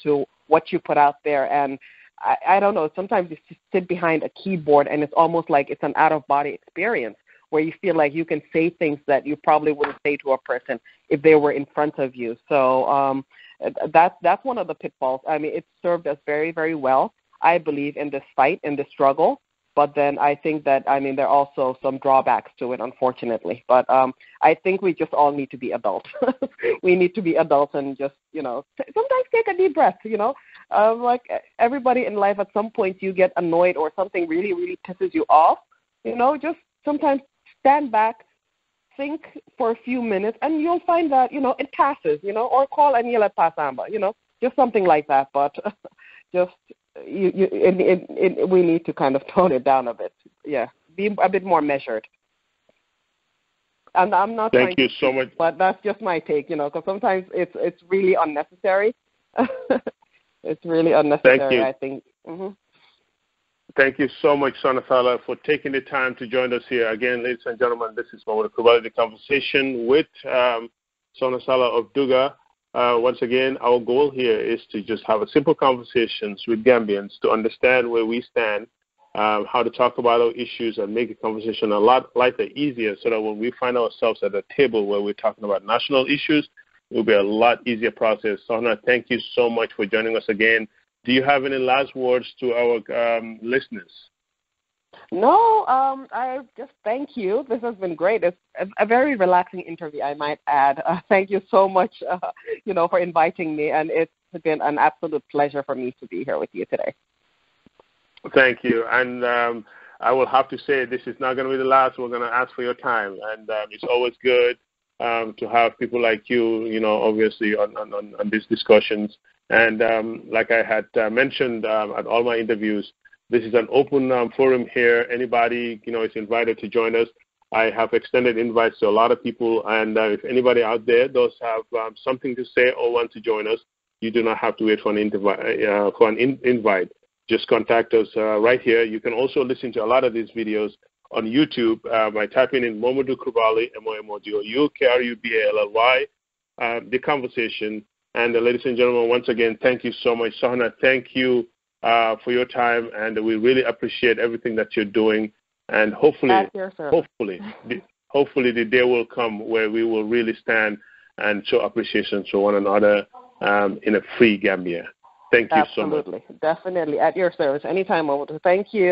[SPEAKER 2] to what you put out there. And I don't know, sometimes you sit behind a keyboard and it's almost like it's an out-of-body experience where you feel like you can say things that you probably wouldn't say to a person if they were in front of you. So that's one of the pitfalls. I mean, it served us very, very well, I believe, in this fight, in this struggle. But then I think that, I mean, there are also some drawbacks to it, unfortunately. But I think we just all need to be adults. We need to be adults and just, sometimes take a deep breath, like everybody in life, at some point you get annoyed or something really, really pisses you off, just sometimes stand back, think for a few minutes, and you'll find that, it passes, or call and yell at Pasamba, just something like that. But just we need to kind of tone it down a bit. Yeah, be a bit more measured. And I'm not
[SPEAKER 1] Thank you so much.
[SPEAKER 2] But that's just my take, because sometimes it's really unnecessary. It's really unnecessary,
[SPEAKER 1] Thank you.
[SPEAKER 2] I think. Mm-hmm.
[SPEAKER 1] Thank you so much, Sohna Sallah, for taking the time to join us here. Again, ladies and gentlemen, this is Momodou Krubally, the conversation with Sohna Sallah of Dugga. Once again, our goal here is to just have a simple conversations with Gambians to understand where we stand, how to talk about our issues and make the conversation a lot lighter, easier, so that when we find ourselves at a table where we're talking about national issues, it will be a lot easier process. Sohna, thank you so much for joining us again. Do you have any last words to our listeners?
[SPEAKER 2] No, I just thank you. This has been great. It's a very relaxing interview, I might add. Thank you so much, for inviting me, and it's been an absolute pleasure for me to be here with you today.
[SPEAKER 1] Thank you. And I will have to say this is not going to be the last. We're going to ask for your time, and it's always good to have people like you, obviously on these discussions. And like I had mentioned at all my interviews, this is an open forum here. Anybody, is invited to join us. I have extended invites to a lot of people, and if anybody out there does have something to say or want to join us, you do not have to wait for an invite. Just contact us right here. You can also listen to a lot of these videos on YouTube by typing in Momodou Krubally, Momodou Krubally, the conversation. And ladies and gentlemen, once again, thank you so much. Sohna, thank you for your time, and we really appreciate everything that you're doing. And hopefully the day will come where we will really stand and show appreciation to one another in a free Gambia. Thank you so much.
[SPEAKER 2] Absolutely. Definitely. At your service. Anytime, Momodou. Thank you.